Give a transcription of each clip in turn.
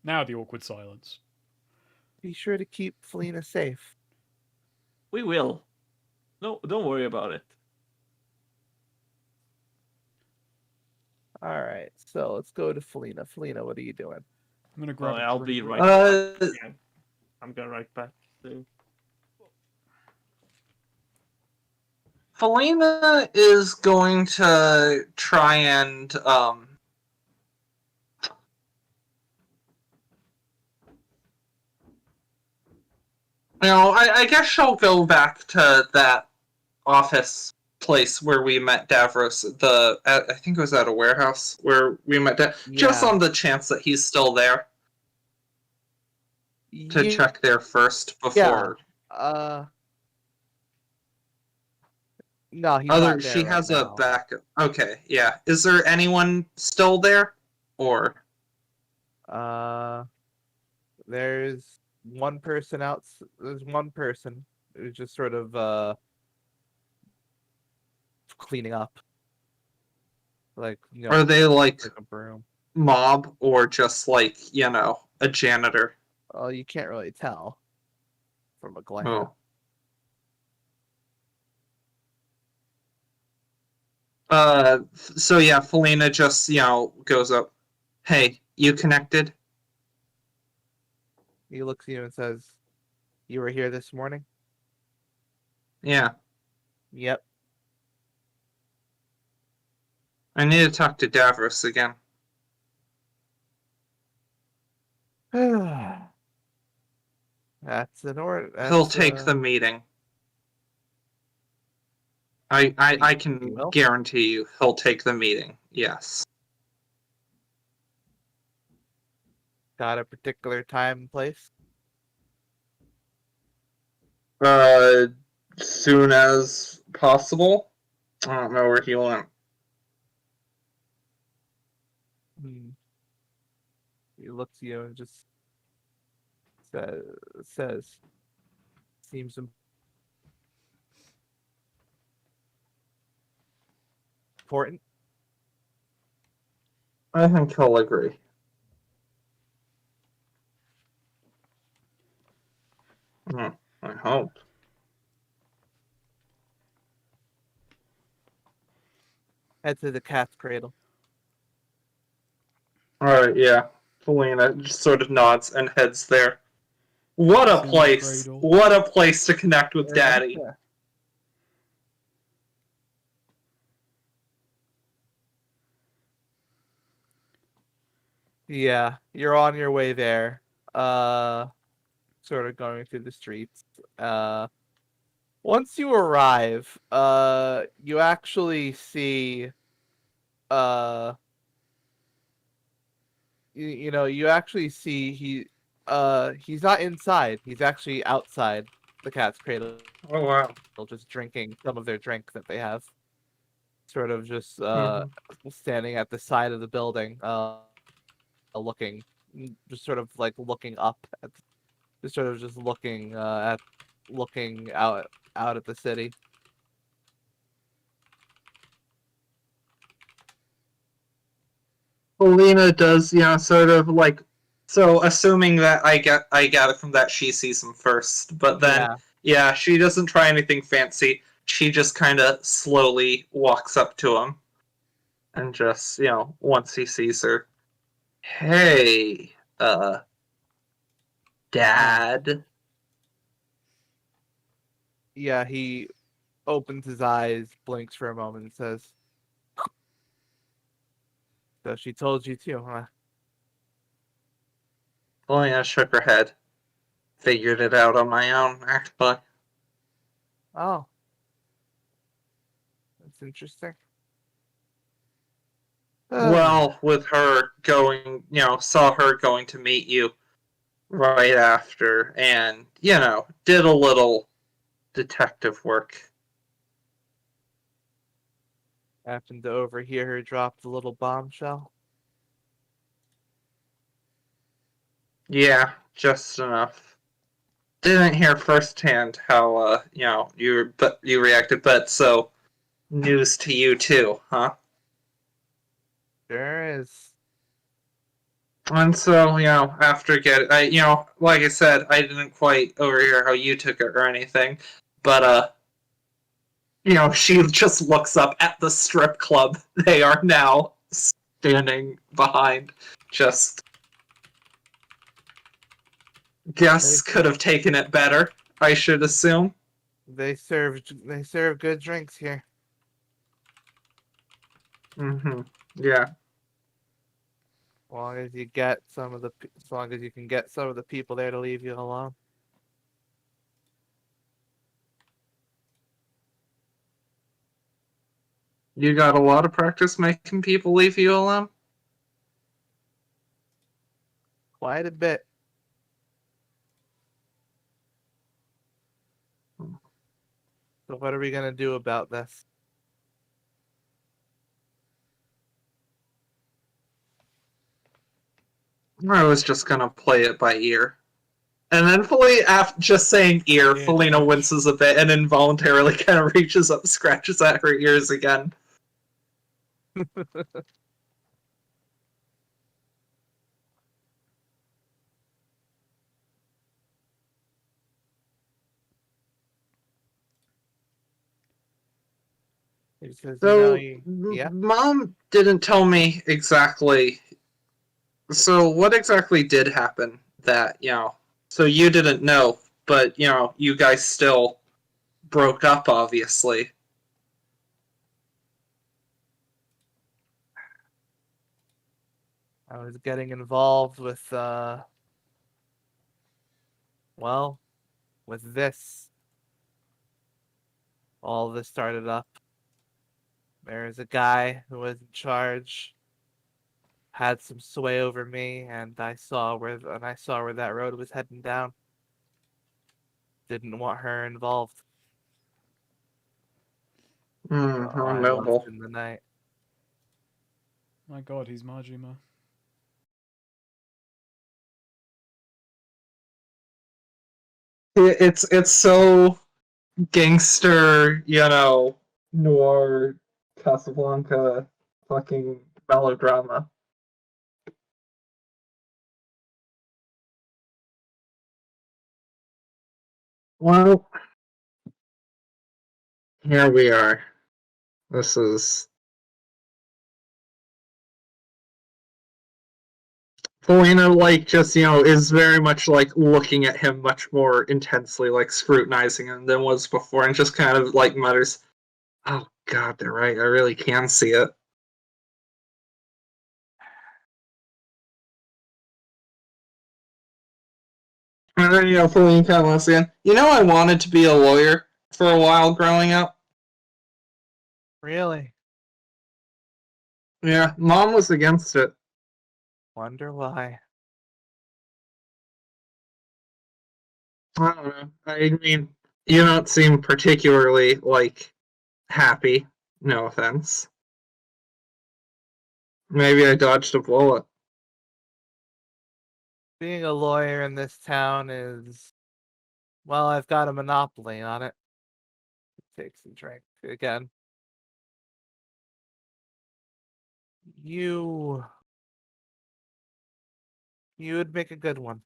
Now the awkward silence. Be sure to keep Felina safe. We will. No, don't worry about it. All right, so let's go to Felina. Felina, what are you doing? I'm gonna grab a I'll drink. be right Uh, back. Yeah, I'm going right back. So. Felina is going to try and I guess she'll go back to that office place where we met Davros. I think it was at a warehouse where we met just on the chance that he's still there. To check there first before. No, he's not there she has right a now. backup. Okay, yeah. Is there anyone still there, or? There's one person out. There's one person who's just sort of cleaning up. Like, are they like a broom? Mob or just like a janitor? Oh, you can't really tell from a glance. Oh. So yeah, Felina just goes up. Hey, you connected? He looks at you and says, "You were here this morning?" Yeah. Yep. I need to talk to Davros again. That's an order. He'll take the meeting. I can guarantee you he'll take the meeting. Yes. Got a particular time and place? Soon as possible. I don't know where he went. He looks at you and just says seems important. I think he'll agree. I hope. Head to the cat's cradle. Alright, yeah. Felina just sort of nods and heads there. What a place! What a place to connect with Daddy. Yeah, you're on your way there. Sort of going through the streets. Once you arrive, you actually see you actually see he's not inside. He's actually outside the cat's cradle. Oh wow. Just drinking some of their drink that they have. Sort of just standing at the side of the building, looking, just sort of like looking up at, just sort of just looking out at the city. Felina does, sort of like, so assuming that I get it from that she sees him first, but then she doesn't try anything fancy. She just kind of slowly walks up to him, and just once he sees her, hey, Dad. Yeah, he opens his eyes, blinks for a moment, and says, "So she told you too, huh?" Felina shook her head. Figured it out on my own, actually. Oh. That's interesting. Well, with her going, saw her going to meet you right after, and, did a little detective work. Happened to overhear her drop the little bombshell. Yeah, just enough. Didn't hear firsthand how, you reacted, but so, news to you too, huh? Sure is. And so, after like I said, I didn't quite overhear how you took it or anything, but she just looks up at the strip club they are now standing behind. Just guess could have taken it better, I should assume. They serve good drinks here. Mm-hmm. Yeah. As long as you can get some of the people there to leave you alone. You got a lot of practice making people leave you alone? Quite a bit. So what are we gonna do about this? I was just gonna play it by ear. And then after just saying ear, Yeah, Felina touch. winces a bit and involuntarily kind of reaches up, scratches at her ears again. Because So, yeah. Mom didn't tell me exactly. So, what exactly did happen so you didn't know, but, you guys still broke up, obviously. I was getting involved with with this. All this started up. There was a guy who was in charge, had some sway over me, and I saw where that road was heading down. Didn't want her involved. So How I left noble. in the night. My god, he's Majima. It's so gangster, noir, Casablanca, fucking melodrama. Well, here we are. This is Felina, just, is very much, looking at him much more intensely, scrutinizing him than was before, and just kind of, mutters, oh, God, they're right. I really can see it. And then, Felina kind of looks again. I wanted to be a lawyer for a while growing up. Really? Yeah, Mom was against it. Wonder why. I don't know. I mean, you don't seem particularly, happy. No offense. Maybe I dodged a bullet. Being a lawyer in this town is, I've got a monopoly on it. Take some drink again. You would make a good one.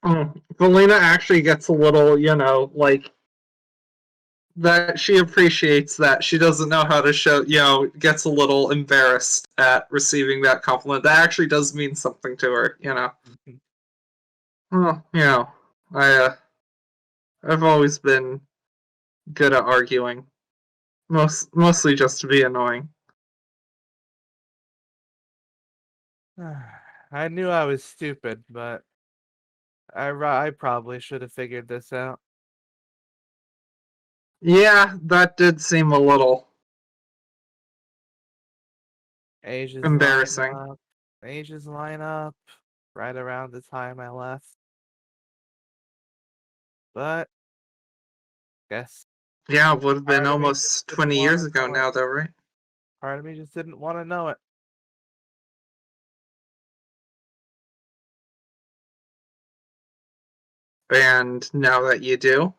Valina actually gets a little, that she appreciates that. She doesn't know how to show, gets a little embarrassed at receiving that compliment. That actually does mean something to her. Well, I, I've always been good at arguing. Mostly just to be annoying. I knew I was stupid, but I probably should have figured this out. Yeah, that did seem a little Ages line embarrassing. up. Ages line up right around the time I left. But guess Yeah, it would have been part of me just almost didn't 20 want years to ago know it. now, though, right? Part of me just didn't want to know it. And now that you do,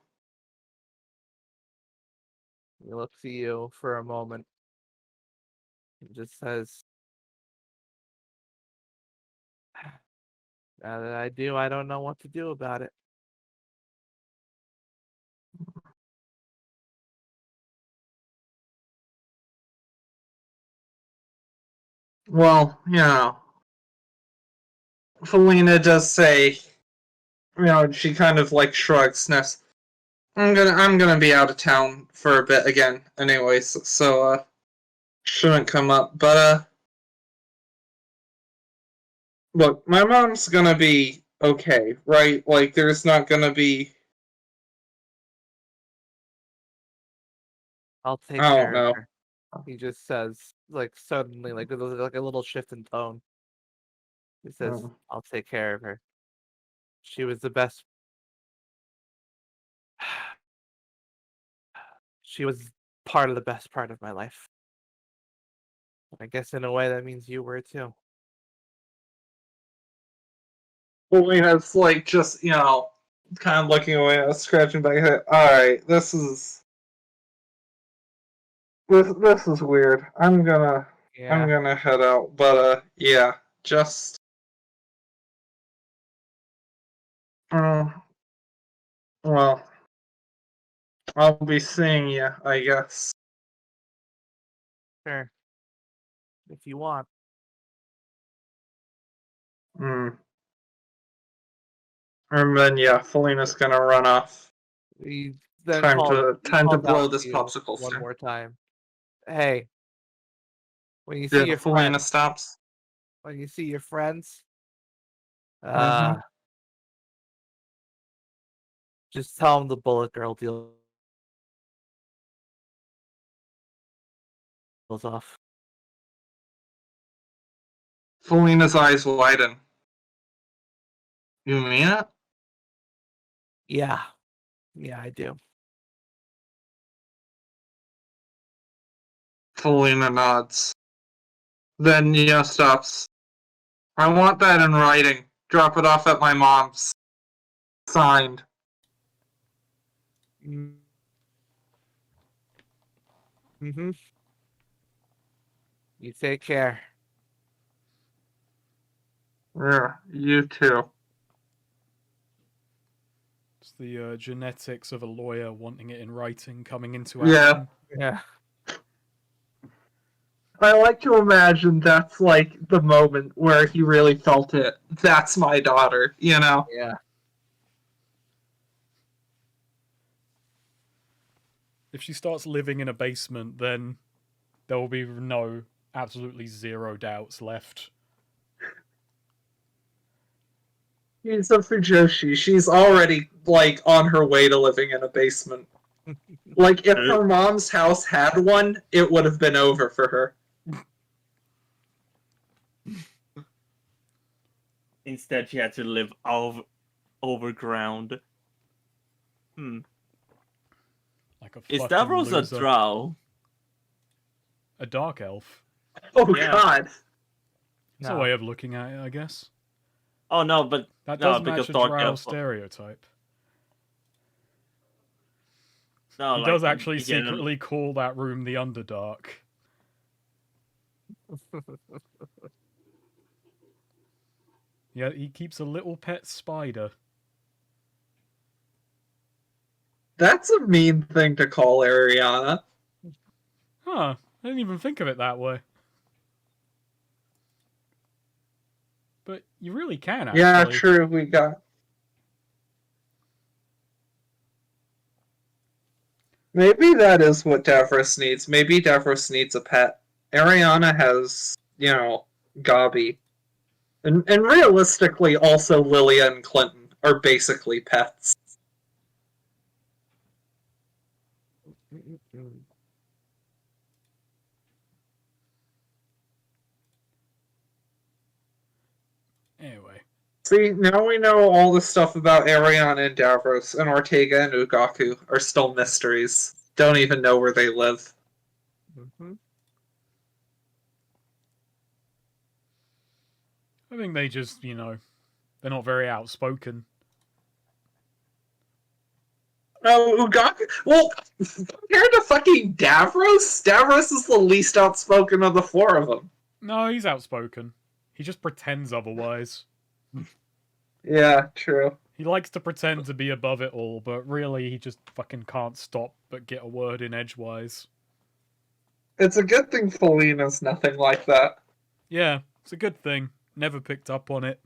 He looks at you for a moment. He just says, Now that I do, I don't know what to do about it. Well, Felina does say, she kind of like shrugs. Ness. I'm gonna be out of town for a bit again, anyways. So shouldn't come up. But look, my mom's gonna be okay, right? Like, there's not gonna be. I'll take I don't care of know. her. He just says, like suddenly, like with like a little shift in tone. He says, "I'll take care of her. She was the best. She was part of the best part of my life. I guess in a way that means you were too." Felina's like just kind of looking away, scratching back her head. All right, this is weird. I'm Yeah. gonna head out, but yeah, just well, I'll be seeing you, I guess. Sure. If you want. And then Felina's gonna run off. He then Time calls to blow out this to you popsicle one stand. more time. Hey, when you see Yeah, your Felina friends, stops. uh, just tell them the bullet girl deals off. Felina's eyes widen. You mean it? Yeah, I do. Felina nods. Then stops. I want that in writing. Drop it off at my mom's. Signed. Mm-hmm. You take care. Yeah, you too. It's the genetics of a lawyer wanting it in writing coming into Yeah. action. Yeah. I like to imagine that's like the moment where he really felt it. That's my daughter, Yeah. If she starts living in a basement, then there will be absolutely zero doubts left. She's a Fujoshi. She's already like on her way to living in a basement. Like, if her mom's house had one, it would have been over for her. Instead, she had to live overground. Like a Is fucking Davros a loser. drow? A dark elf. Oh Yeah. God. It's a way of looking at it, I guess. Oh no, but That no, does because match a dark drow elf. stereotype. No, He like, does actually you get secretly call that room the Underdark. Yeah, he keeps a little pet spider. That's a mean thing to call Ariana. Huh, I didn't even think of it that way. But you really can, actually. Yeah, true, we got... Maybe that is what Davros needs. Maybe Davros needs a pet. Ariana has, Gabi. And realistically, also Lilia and Clinton are basically pets. Anyway. See, now we know all the stuff about Ariana and Davros, and Ortega and Ugaku are still mysteries. Don't even know where they live. I think they just, they're not very outspoken. Oh, Ugaku. Well, compared to fucking Davros is the least outspoken of the four of them. No, he's outspoken. He just pretends otherwise. Yeah, true. He likes to pretend to be above it all, but really he just fucking can't stop but get a word in edgewise. It's a good thing Felina's nothing like that. Yeah, it's a good thing. Never picked up on it.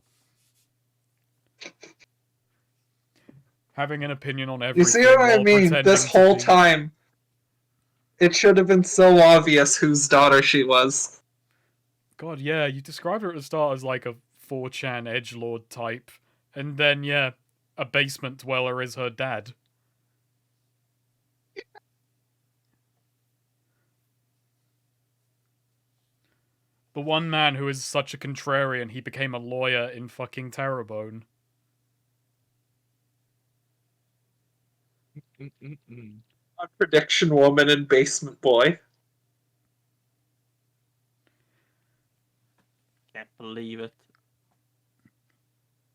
Having an opinion on You everything see what I while mean? pretending This to whole be... time, it should have been so obvious whose daughter she was. God, yeah, you described her at the start as like a 4chan edgelord type, and then, yeah, a basement dweller is her dad. The one man who is such a contrarian, he became a lawyer in fucking Terrebone. Prediction woman and basement boy. Can't believe it.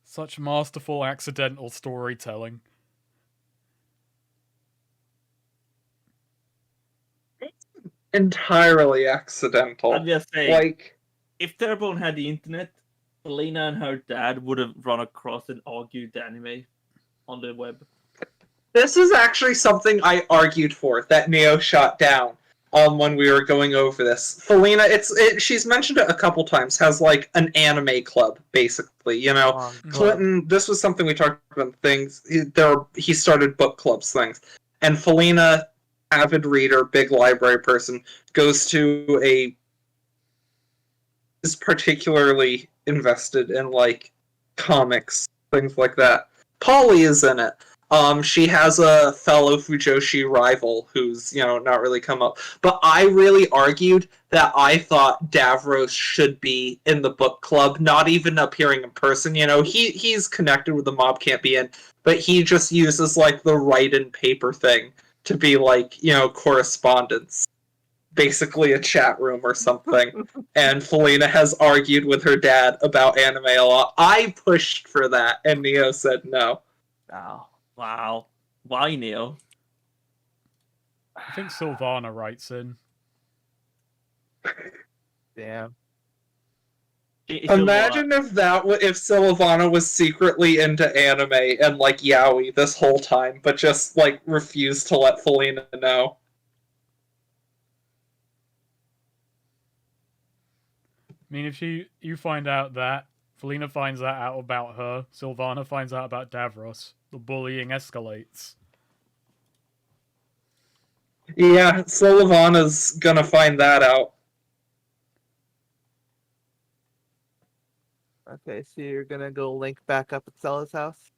Such masterful accidental storytelling. Entirely accidental. I'm just saying, Like, if Terrebonne had the internet, Elena and her dad would have run across and argued the anime on the web. this is actually something I argued for that Neo shot down when we were going over this. Felina, she's mentioned it a couple times, has like an anime club, basically. You know, Clinton, this was something we talked about things. He started book clubs things. And Felina, avid reader, big library person, goes to is particularly invested in like comics, things like that. Polly is in it. She has a fellow Fujoshi rival who's, not really come up. But I really argued that I thought Davros should be in the book club, not even appearing in person. He's connected with the mob, can't be in, but he just uses like the write in paper thing to be like, correspondence. Basically a chat room or something. And Felina has argued with her dad about anime a lot. I pushed for that, and Neo said no. Oh, wow. Why, Neo? I think Sylvana writes in. Damn. Imagine if Sylvana was secretly into anime and like yaoi this whole time, but just like refused to let Felina know. I mean, if you find out that, Felina finds that out about her, Sylvana finds out about Davros, the bullying escalates. Yeah, Sylvana's gonna find that out. Okay, so you're gonna go link back up at Stella's house?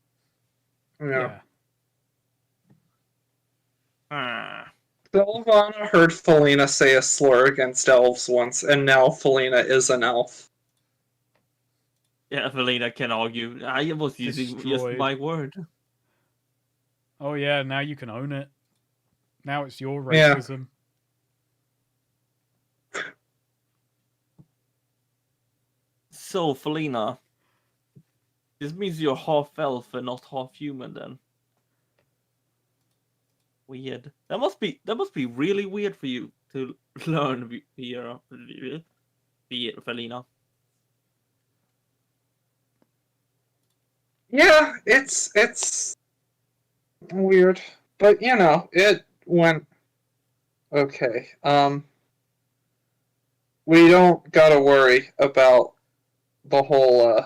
Yeah. Ah. Sylvana heard Felina say a slur against elves once, and now Felina is an elf. Yeah, Felina can argue. I was using just Destroyed. my word. Oh yeah, now you can own it. Now it's your Yeah. racism. So, Felina, this means you're half elf and not half human, then. Weird. That must be really weird for you to learn via Felina. Yeah, it's weird, but it went okay. We don't gotta worry about the whole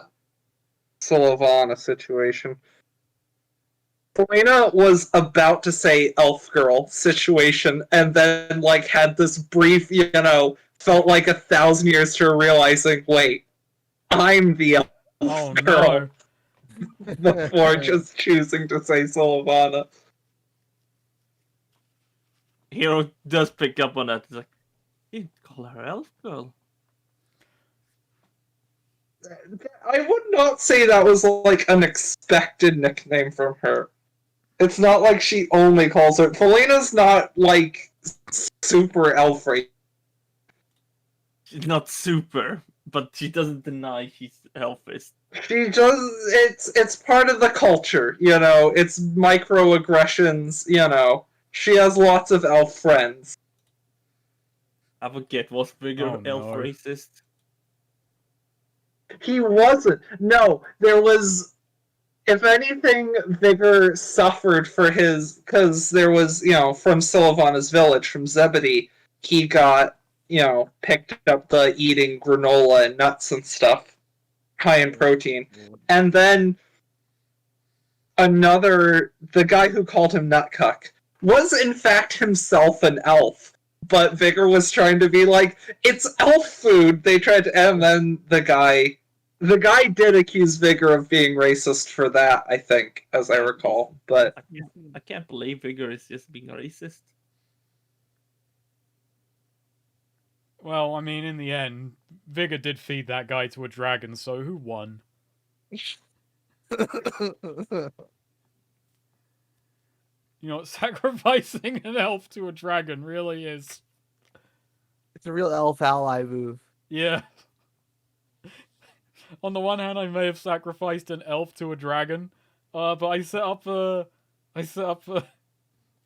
Sylvana situation. Felina was about to say elf girl situation, and then like had this brief, felt like 1,000 years to realizing, wait, I'm the elf Oh girl. no. Before just choosing to say Sylvana. Hero does pick up on that. It's like, you call her elf girl. I would not say that was like an expected nickname from her. It's not like she only calls her. Felina's not like super elf race. She's not super, but she doesn't deny she's elfish. She does. It's part of the culture, It's microaggressions, She has lots of elf friends. I forget what's bigger, Oh, elf no. racist. He wasn't. No, there was if anything, Vigor suffered for his, because there was, from Sylvana's village, from Zebedee, he got, picked up the eating granola and nuts and stuff, high in protein. And then the guy who called him Nutcuck, was in fact himself an elf. But Vigor was trying to be like, it's elf food. They tried to, and then the guy did accuse Vigor of being racist for that, I think, as I recall. But I can't believe Vigor is just being racist. Well, I mean, in the end, Vigor did feed that guy to a dragon, so who won? Sacrificing an elf to a dragon really is. It's a real elf ally move. Yeah. On the one hand, I may have sacrificed an elf to a dragon, but I set up a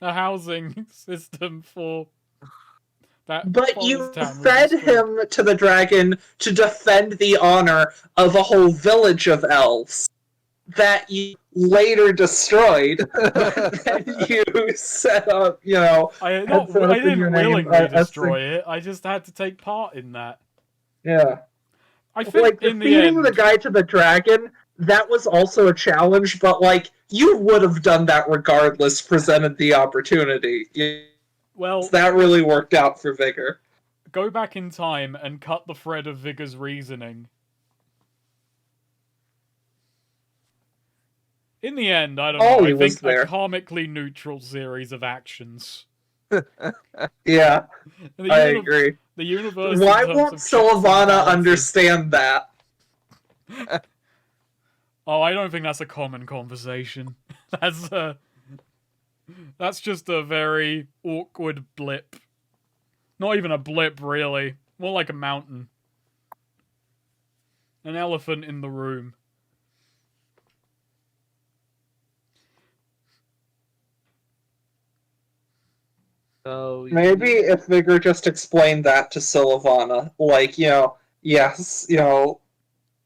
housing system for that. But you fed him to the dragon to defend the honor of a whole village of elves that you later destroyed. Then you set up, I didn't willingly destroy it. I just had to take part in that. Yeah. I think in the end, the guy to the dragon, that was also a challenge, but you would have done that regardless, presented the opportunity. Well, that really worked out for Vigor. Go back in time and cut the thread of Vigor's reasoning. In the end, I don't know. I think a karmically neutral series of actions. Yeah, I agree. The universe. Why won't Sylvana understand that? Oh, I don't think that's a common conversation. That's just a very awkward blip. Not even a blip, really. More like a mountain. An elephant in the room. So maybe if Vigor just explained that to Sylvana, yes,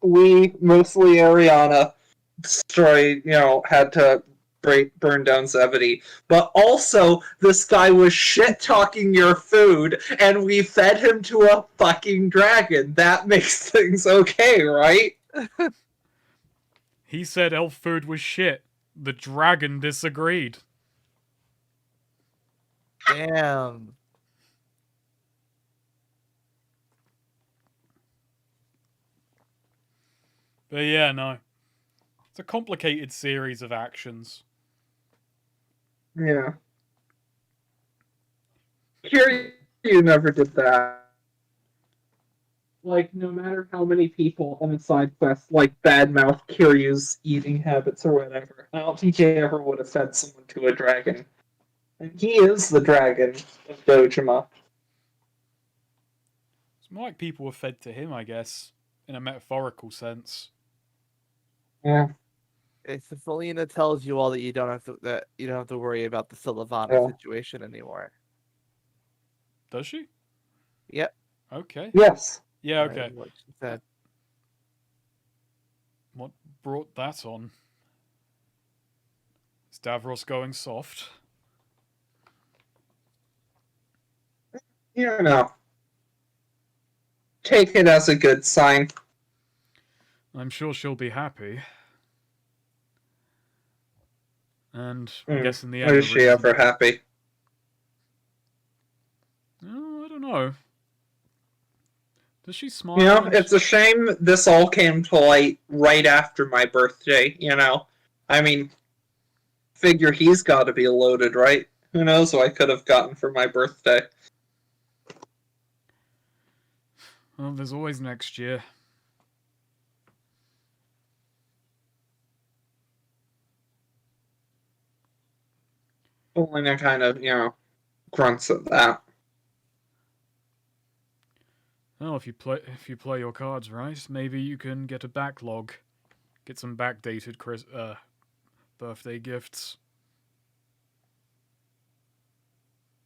we, mostly Ariana, destroyed, had to burn down Zebedee, but also this guy was shit-talking your food, and we fed him to a fucking dragon. That makes things okay, right? He said elf food was shit. The dragon disagreed. Damn. But yeah, no. It's a complicated series of actions. Yeah. Kiryu never did that. No matter how many people on a side quest, badmouth Kiryu's eating habits or whatever, I don't think he ever would have fed someone to a dragon. And he is the dragon of Dojima. It's more like people were fed to him, I guess, in a metaphorical sense. Yeah. If Felina tells you all that you don't have to worry about the Sylvana situation anymore. Does she? Yep. Okay. Yes. Yeah. Okay. What she said. What brought that on? Is Davros going soft? Take it as a good sign. I'm sure she'll be happy. And I guess in the end... Is she ever happy? Oh, I don't know. Does she smile? It's a shame this all came to light right after my birthday, I mean, figure he's got to be loaded, right? Who knows what I could have gotten for my birthday. Well, there's always next year. Elena kind of, grunts at that. Well, if you play your cards right, maybe you can get a backlog. Get some backdated birthday gifts.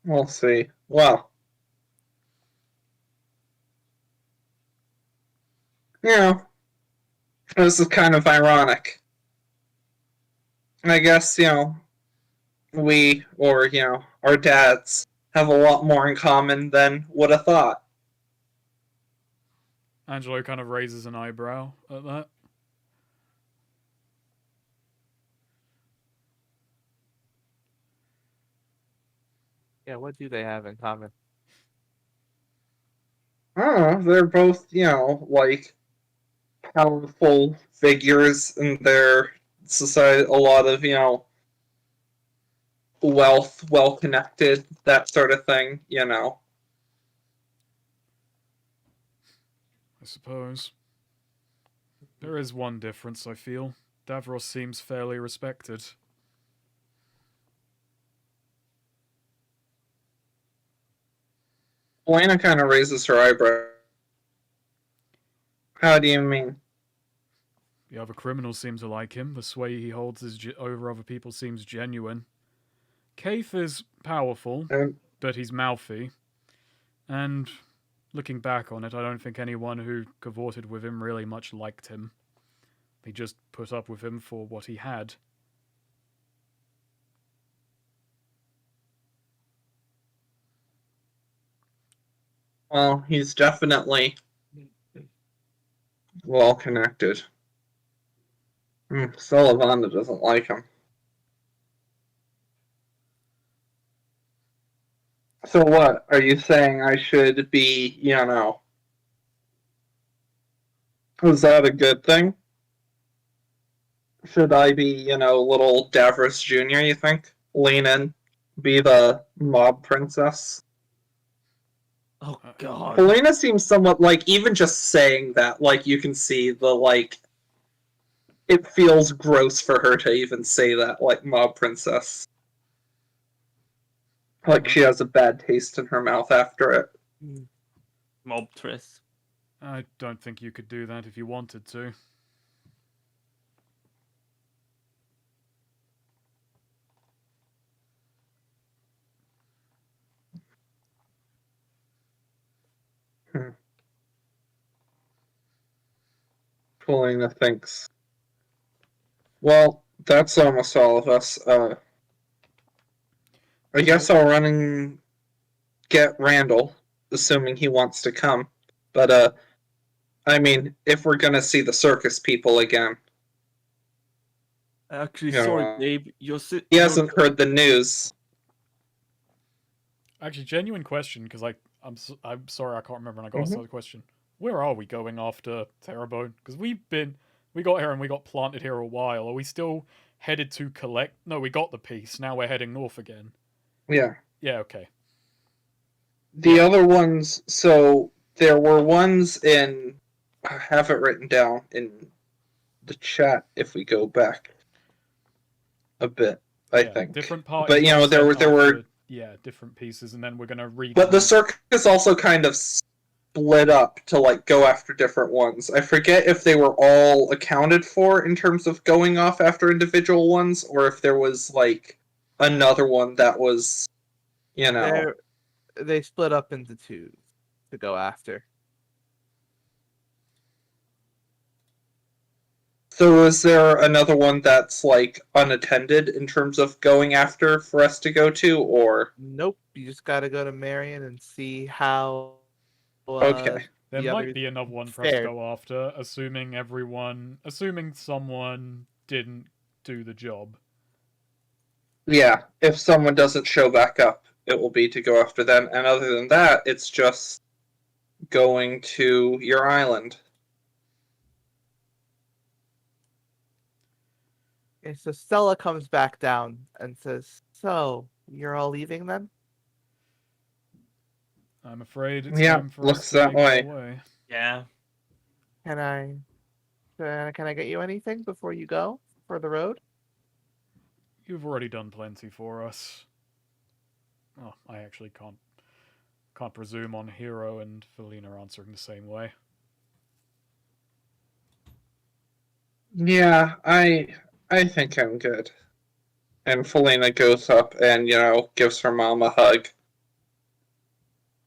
We'll see. Well, this is kind of ironic. I guess, we, or, our dads have a lot more in common than would have thought. Angelo kind of raises an eyebrow at that. Yeah, what do they have in common? I don't know, they're both, like, powerful figures in their society, a lot of, wealth, well connected, that sort of thing, I suppose. There is one difference, I feel. Davros seems fairly respected. Elena kind of raises her eyebrow. How do you mean? The other criminals seem to like him. The sway he holds over other people seems genuine. Kaith is powerful, but he's mouthy. And looking back on it, I don't think anyone who cavorted with him really much liked him. They just put up with him for what he had. Well, he's definitely well connected. Sullivan doesn't like him. So what? Are you saying I should be, is that a good thing? Should I be, little Davros Jr., you think? Lean in, be the mob princess? Oh god. Helena seems somewhat like, even just saying that, like, you can see the, like, it feels gross for her to even say that, like, mob princess. Like, she has a bad taste in her mouth after it. Mobtress. I don't think you could do that if you wanted to. Helena thinks. Well, that's almost all of us. I guess I'll run and get Randall, assuming he wants to come. But, I mean, if we're gonna see the circus people again. Actually, Yeah, sorry, Gabe. He hasn't heard the news. Actually, genuine question, because I'm sorry I can't remember and I got asked the question. Where are we going after Terrebonne? Because we got here and we got planted here a while. Are we still headed to collect? No, we got the piece. Now we're heading north again. Yeah. Yeah, okay. The other ones, so there were ones in, I have it written down in the chat if we go back a bit, I think. Different parties. But, there were different pieces, and then we're going to read. But the circus also kind of split up to, like, go after different ones. I forget if they were all accounted for in terms of going off after individual ones, or if there was, like, another one that was, They split up into two to go after. So is there another one that's, like, unattended in terms of going after for us to go to, or? Nope, you just gotta go to Marion and see how. Okay. There might be another one for us to go after, assuming someone didn't do the job. Yeah, if someone doesn't show back up, it will be to go after them, and other than that, it's just going to your island. Okay, so Stella comes back down and says, "So, you're all leaving then?" I'm afraid it's time for looks us to that make our way. way. Yeah. Can I get you anything before you go for the road? You've already done plenty for us. Oh, I actually can't presume on Hero and Felina answering the same way. Yeah, I think I'm good. And Felina goes up and, gives her mom a hug.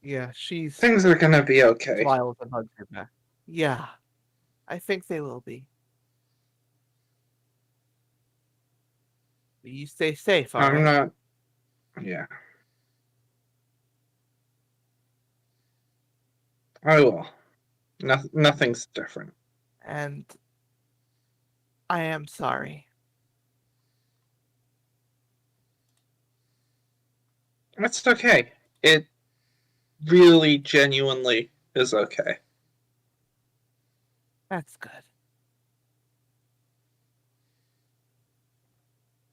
Yeah, Things are gonna be okay. Smiles and hugs her back. Yeah, I think they will be. You stay safe, all I'm right? not. Yeah. I will. Nothing's different. And I am sorry. It's okay. It really, genuinely is okay. That's good.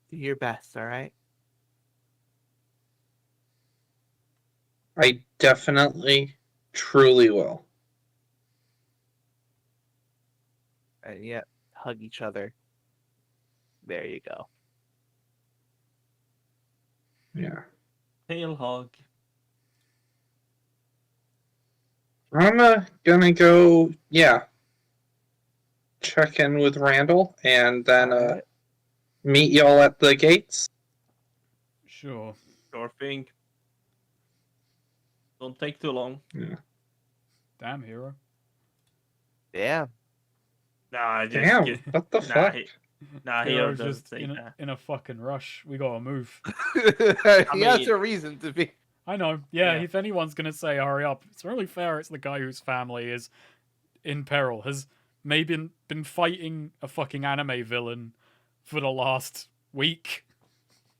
Do your best, all right? I definitely, truly will. And yet, hug each other. There you go. Yeah. Tail hog. I'm gonna go, check in with Randall and then All right. meet y'all at the gates. Sure. Sure thing. Don't take too long. Yeah. Damn, hero. Yeah. Nah, just Damn, kid- what the Nah, fuck? Hero Hero's doesn't just say that. in a fucking rush. We gotta move. He has mean- a reason to be. I know. Yeah, Yeah. if anyone's gonna say hurry up, it's really fair. It's the guy whose family is in peril. Has maybe been fighting a fucking anime villain for the last week.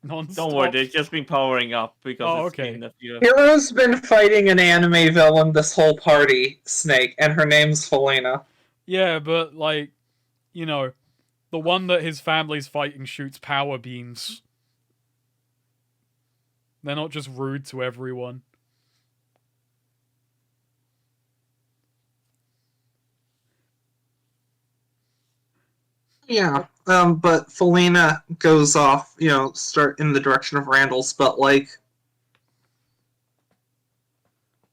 Non-stop. Don't worry, they've just been powering up because Oh, it's okay. been a few. Hero's been fighting an anime villain this whole party, Snake, and her name's Felina. Yeah, but like, you know, the one that his family's fighting shoots power beams. They're not just rude to everyone. Yeah, but Felina goes off, start in the direction of Randall's, but like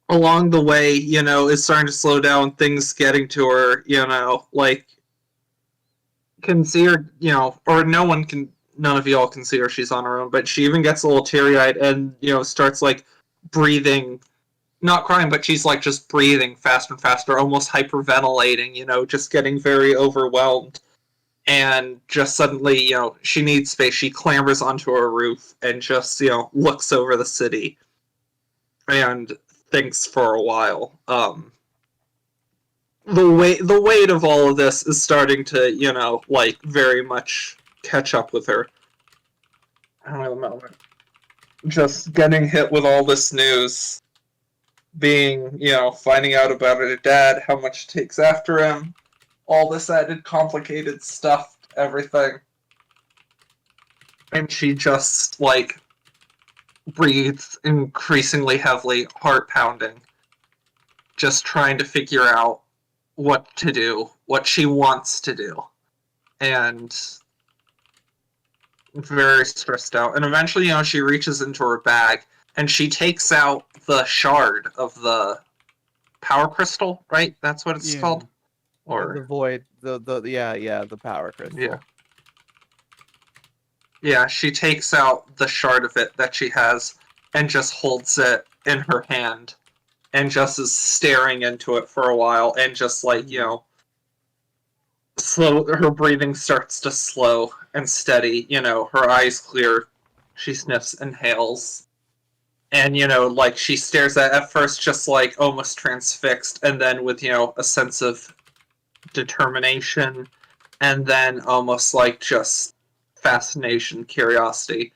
along the way, is starting to slow down, things getting to her, like can see her, or none of y'all can see her, she's on her own, but she even gets a little teary-eyed and, starts like breathing, not crying, but she's like just breathing faster and faster, almost hyperventilating, just getting very overwhelmed. And just suddenly, she needs space. She clambers onto a roof and just, looks over the city and thinks for a while. The weight of all of this is starting to, like very much catch up with her. I don't know. Just getting hit with all this news, being, finding out about her dad, how much it takes after him, all this added complicated stuff, everything. And she just, like, breathes increasingly heavily, heart pounding, just trying to figure out what to do, what she wants to do. And very stressed out. And eventually, she reaches into her bag and she takes out the shard of the power crystal, right? That's what it's called? The void, the power crystal. Yeah. Yeah, she takes out the shard of it that she has and just holds it in her hand and just is staring into it for a while and just like, slow, her breathing starts to slow and steady, her eyes clear, she sniffs, inhales. And, like she stares at first just like almost transfixed and then with, a sense of determination and then almost like just fascination, curiosity.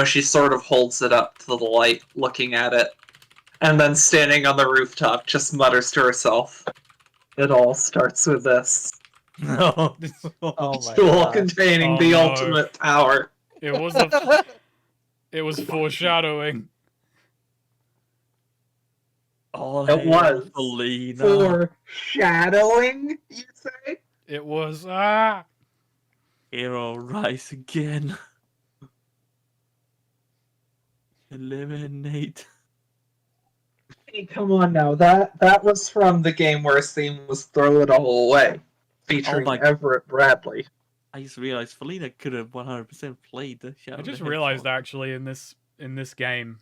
She sort of holds it up to the light, looking at it, and then standing on the rooftop, just mutters to herself, "It all starts with this." No. Oh my Tool god. containing Oh, the no. ultimate power. It was it was foreshadowing. All It hail was Felina. Foreshadowing, you say? It was Hero rise again. Eliminate. Hey, come on now. That was from the game where his theme was "Throw It All Away," featuring my- Everett Bradley. I just realized Felina could have 100% played the Shadow. I just realized actually in this game,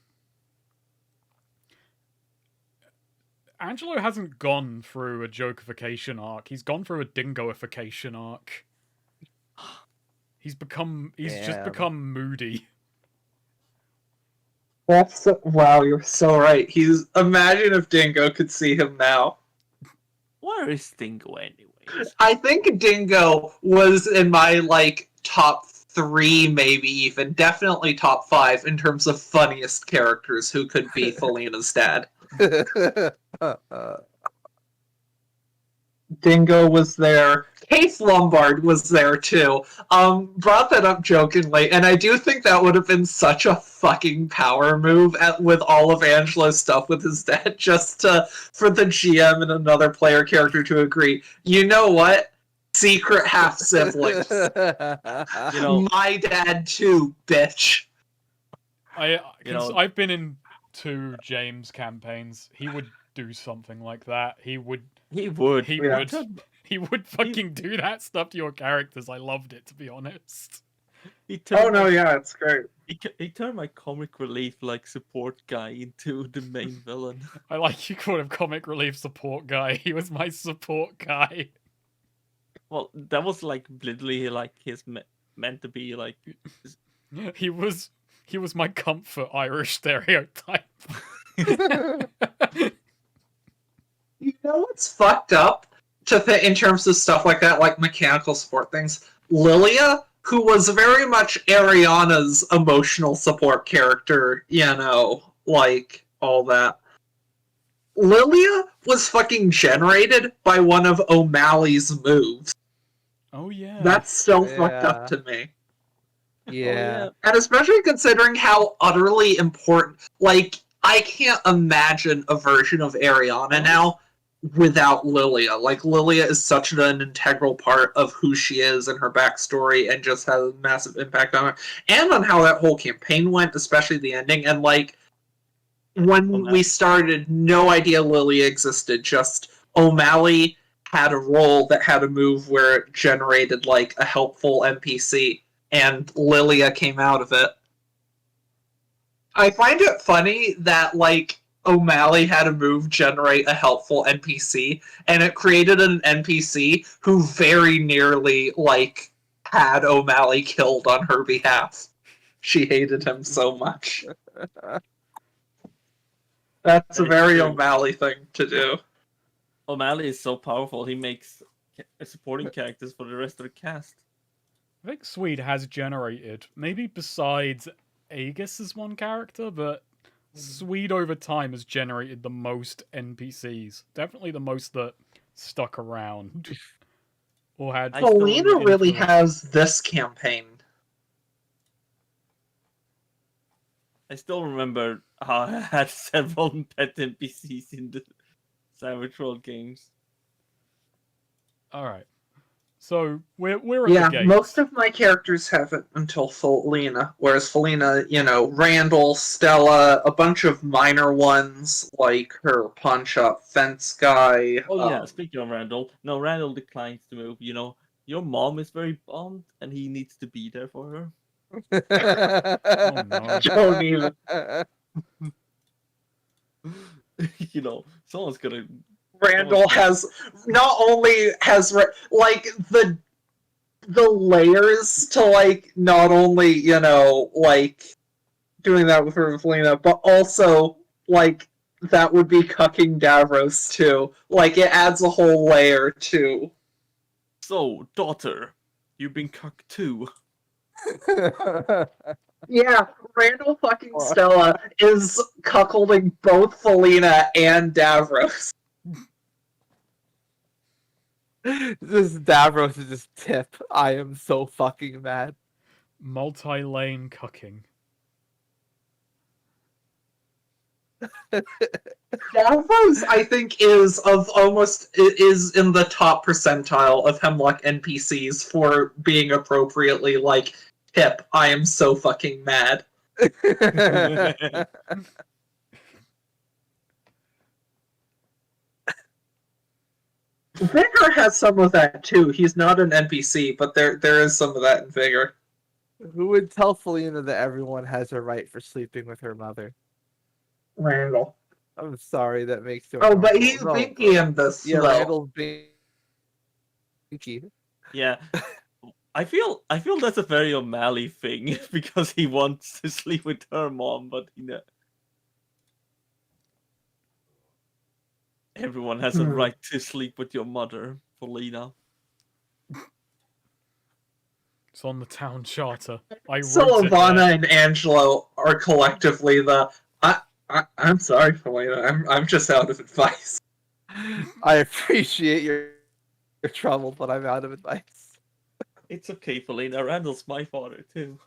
Angelo hasn't gone through a jokification arc. He's gone through a dingoification arc. He's just Damn. become moody. Wow, you're so right. Imagine if Dingo could see him now. Where is Dingo anyways? I think Dingo was in my top 3, maybe even definitely top 5 in terms of funniest characters who could be Felina's dad. Dingo was there. Case Lombard was there too. Brought that up jokingly, and I do think that would have been such a fucking power move with all of Angelo's stuff with his dad, just for the GM and another player character to agree. You know what? Secret half siblings. My dad too, bitch. I've been in 2 James campaigns. He would do something like that. He would fucking do that stuff to your characters. I loved it, to be honest. It's great. He turned my comic relief support guy into the main villain. I like you called him comic relief support guy. He was my support guy. Well, that was literally his meant to be He was my comfort Irish stereotype. You know what's fucked up in terms of stuff like that, like mechanical support things? Lilia, who was very much Ariana's emotional support character, all that. Lilia was fucking generated by one of O'Malley's moves. Oh, yeah. That's so fucked up to me. Yeah. And especially considering how utterly important... I can't imagine a version of Ariana now without Lilia. Lilia is such an integral part of who she is and her backstory, and just has a massive impact on her. And on how that whole campaign went, especially the ending. And, when we started, no idea Lilia existed. Just O'Malley had a role that had a move where it generated, a helpful NPC. And Lilia came out of it. I find it funny that, O'Malley had a move generate a helpful NPC, and it created an NPC who very nearly, had O'Malley killed on her behalf. She hated him so much. That's a very O'Malley thing to do. O'Malley is so powerful, he makes supporting characters for the rest of the cast. I think Swede has generated, maybe besides Aegis as one character, but Swede over time has generated the most NPCs. Definitely the most that stuck around. Or had. Felina really has this campaign. I still remember how I had several pet NPCs in the Savage World games. Alright. So, we're at the gates. Most of my characters haven't until Felina, whereas Felina, Randall, Stella, a bunch of minor ones, like her punch-up fence guy. Oh yeah, speaking of Randall, no, Randall declines to move, your mom is very bummed, and he needs to be there for her. Oh no. Don't even. Someone's gonna... Randall has not only has the layers to not only doing that with her and Felina, but also that would be cucking Davros too. It adds a whole layer too. So, daughter, you've been cucked too. Yeah, Randall fucking Stella is cuckolding both Felina and Davros. This Davros is just tip. I am so fucking mad. Multi-lane cucking. Davros, I think, is in the top percentile of Hemlock NPCs for being appropriately tip. I am so fucking mad. Vigor has some of that too. He's not an NPC, but there is some of that in Vigor. Who would tell Felina that everyone has a right for sleeping with her mother? Randall. I'm sorry, that makes you. Oh, but he's Binky in this. Yeah, though. Randall's Binky. Yeah. I feel that's a very O'Malley thing because he wants to sleep with her mom, but everyone has a right to sleep with your mother, Felina. It's on the town charter. I wrote So it there. Ivana and Angelo are collectively the. I'm sorry, Felina. I'm just out of advice. I appreciate your trouble, but I'm out of advice. It's okay, Felina. Randall's my father too.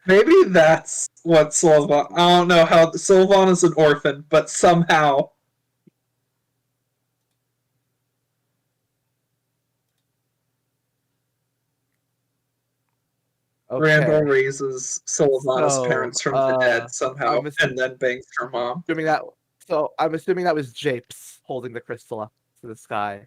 Maybe that's what Sylvan. I don't know how Sylvan is an orphan, but somehow. Randall raises Sylvana's parents from the dead somehow, and then bangs her mom. I'm assuming that was Japes holding the crystal up to the sky.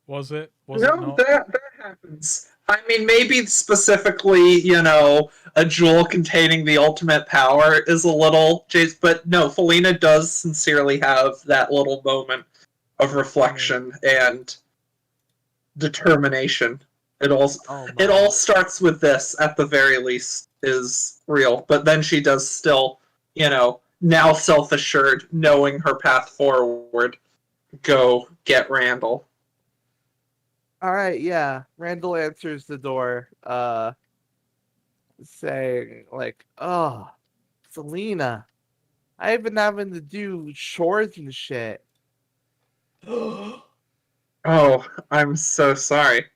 Was it? No, it not? that happens. I mean, maybe specifically, a jewel containing the ultimate power is a little Jace, but no, Felina does sincerely have that little moment of reflection and determination. It all starts with this, at the very least, is real. But then she does still, now self-assured, knowing her path forward, go get Randall. All right, yeah. Randall answers the door, saying, like, "Oh, Selena, I've been having to do chores and shit." Oh, I'm so sorry.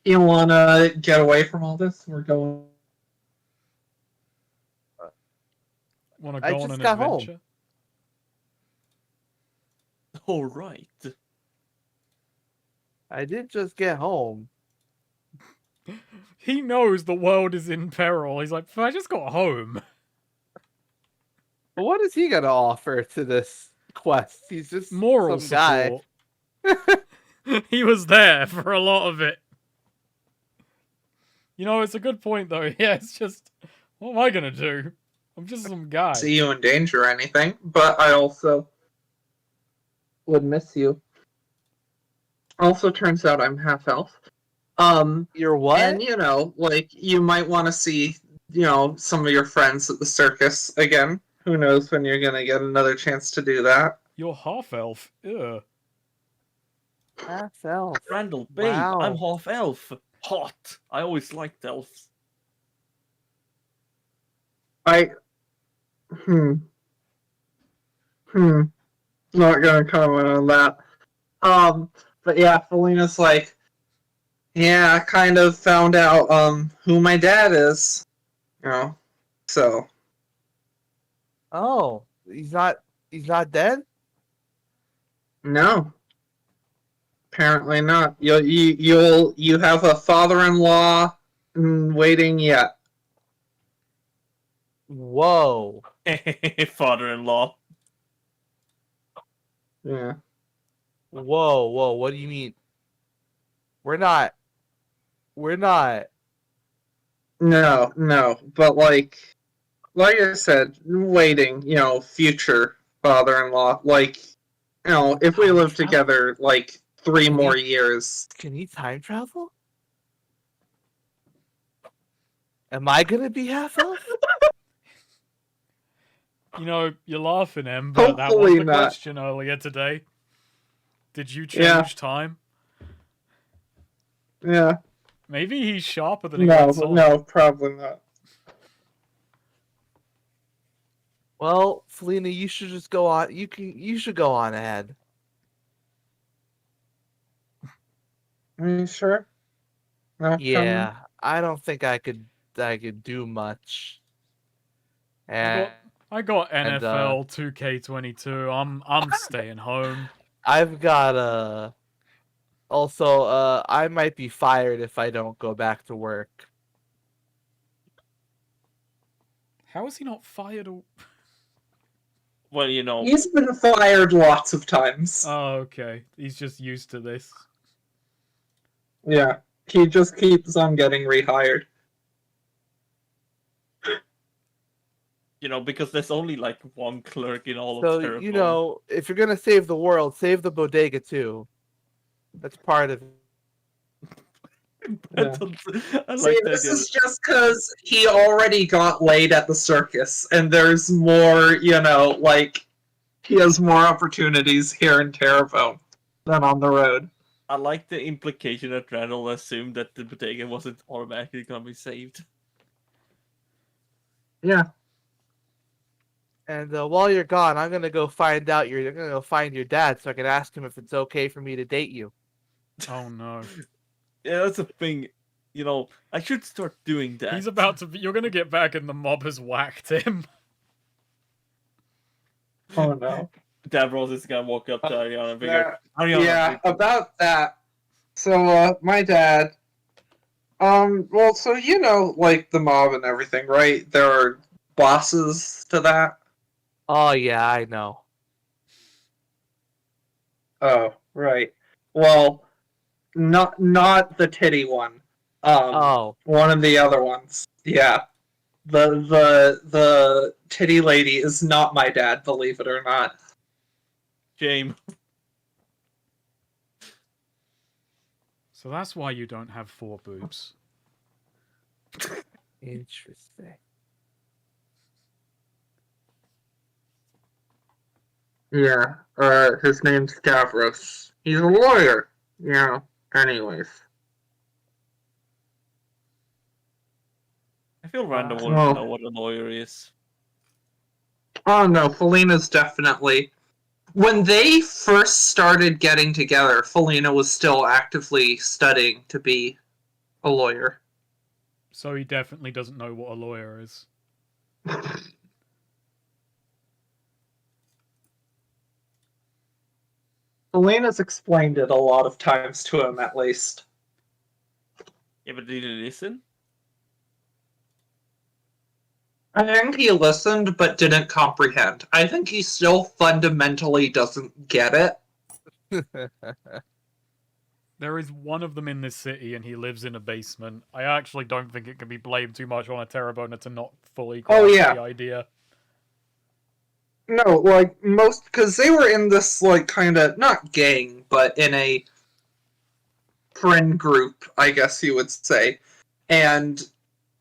You wanna get away from all this? We're going. Want to go on an adventure? All right. I did just get home. He knows the world is in peril. He's like, I just got home. But what is he gonna offer to this quest? He's just moral some guy. support. He was there for a lot of it. It's a good point though. Yeah, it's just, what am I gonna do? I'm just some guy. See you in danger or anything, but I also would miss you. Also, turns out I'm half elf. You're what? And you might want to see, some of your friends at the circus again. Who knows when you're gonna get another chance to do that? You're half elf. Ugh. Half elf. Randall, babe, Wow. I'm half elf. Hot. I always liked elves. Not gonna comment on that. But yeah, Felina's like, yeah, I kind of found out who my dad is. So. Oh, he's not dead? No. Apparently not. You have a father-in-law waiting yet. Whoa. Father-in-law. Yeah. Whoa, what do you mean? We're not. No, but like I said, waiting, future father-in-law, if we live together, 3 more years. Can he time travel? Am I gonna be half elf? You're laughing, Em, but that was the question earlier today. Did you change time? Yeah. Maybe he's sharper than he lets on. No, probably not. Well, Felina, you should just go on. You should go on ahead. Are you sure? Yeah, I don't think I could do much. I got NFL 2K22. I'm staying home. I've got also I might be fired if I don't go back to work. How is he not fired? Well, He's been fired lots of times. Oh, okay. He's just used to this. Yeah, he just keeps on getting rehired. because there's only like one clerk in all of So, Terraform. if you're gonna save the world, save the bodega too. That's part of it. Yeah. I See, like the this idea. is just because he already got laid at the circus, and there's more, like, he has more opportunities here in Terrebonne than on the road. I like the implication that Randall assumed that the bodega wasn't automatically gonna be saved. Yeah. And while you're gone, I'm gonna go find out. You're gonna go find your dad, so I can ask him if it's okay for me to date you. Oh no. Yeah, that's a thing. I should start doing that. He's about to. You're gonna get back, and the mob has whacked him. Oh no. Davros is gonna walk up to Ariana and be like, Ariana, Yeah, about that. So, my dad. Well, so like the mob and everything, right? There are bosses to that. Oh yeah, I know. Oh, right. Well, not the titty one. Oh. One of the other ones. Yeah. The titty lady is not my dad, believe it or not. Shame. So that's why you don't have 4 boobs. Interesting. Yeah. His name's Davros. He's a lawyer. Anyways. I feel Randall Wow. wouldn't know what a lawyer is. Oh no, Felina's definitely. When they first started getting together, Felina was still actively studying to be a lawyer. So he definitely doesn't know what a lawyer is. Felina's explained it a lot of times to him, at least. Yeah, but did he listen? I think he listened but didn't comprehend. I think he still fundamentally doesn't get it. There is one of them in this city, and he lives in a basement. I actually don't think it can be blamed too much on a Terrabona to not fully grasp the idea. No, like, most... Because they were in this, like, kind of... Not gang, but in a friend group, I guess you would say. And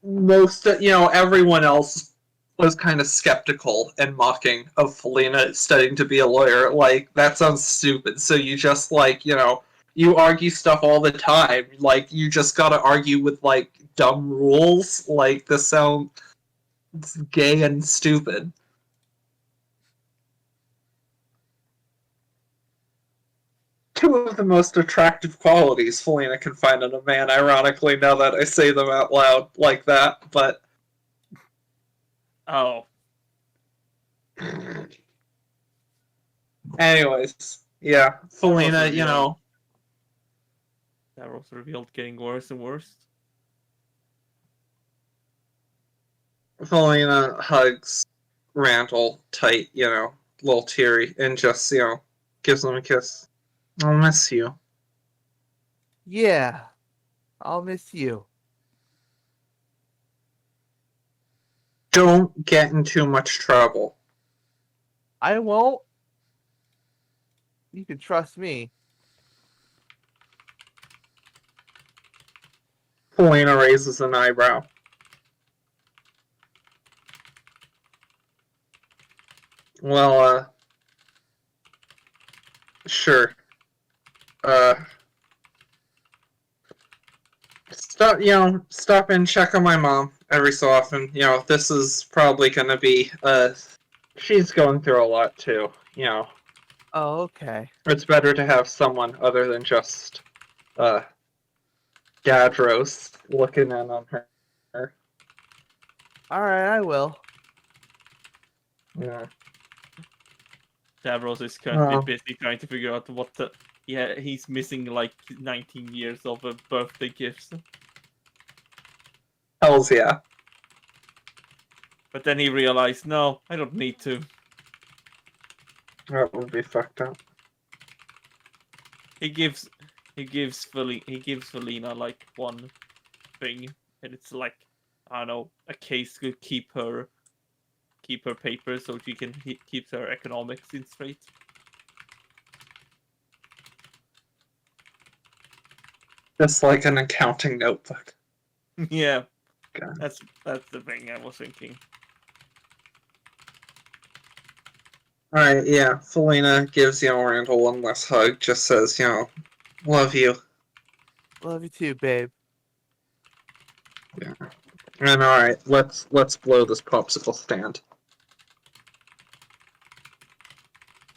most... everyone else was kind of skeptical and mocking of Felina studying to be a lawyer. Like, that sounds stupid. So you just, like, you argue stuff all the time. Like, you just gotta argue with, like, dumb rules. Like, this sounds gay and stupid. Two of the most attractive qualities Felina can find in a man, ironically, now that I say them out loud like that, but... Oh. Anyways, yeah, Felina, That was revealed getting worse and worse. Felina hugs Randall tight, little teary, and just, gives him a kiss. I'll miss you. Yeah, I'll miss you. Don't get in too much trouble. I won't. You can trust me. Felina raises an eyebrow. Well, sure. Stop and check on my mom every so often. This is probably gonna be, she's going through a lot too, Oh, okay. It's better to have someone other than just, Gadros looking in on her. Alright, I will. Yeah. Davros is currently busy trying to figure out what the... Yeah, he's missing like 19 years of birthday gifts. Hells yeah. But then he realized, no, I don't need to. That would be fucked up. He gives Felina like one thing, and it's like, I don't know, a case to keep her keep her papers so she can keep her economics in straight. Just like an accounting notebook. Yeah, God. that's the thing I was thinking. Alright, yeah. Felina gives, Randall one last hug, just says, love you. Love you too, babe. Yeah. And alright, let's blow this popsicle stand.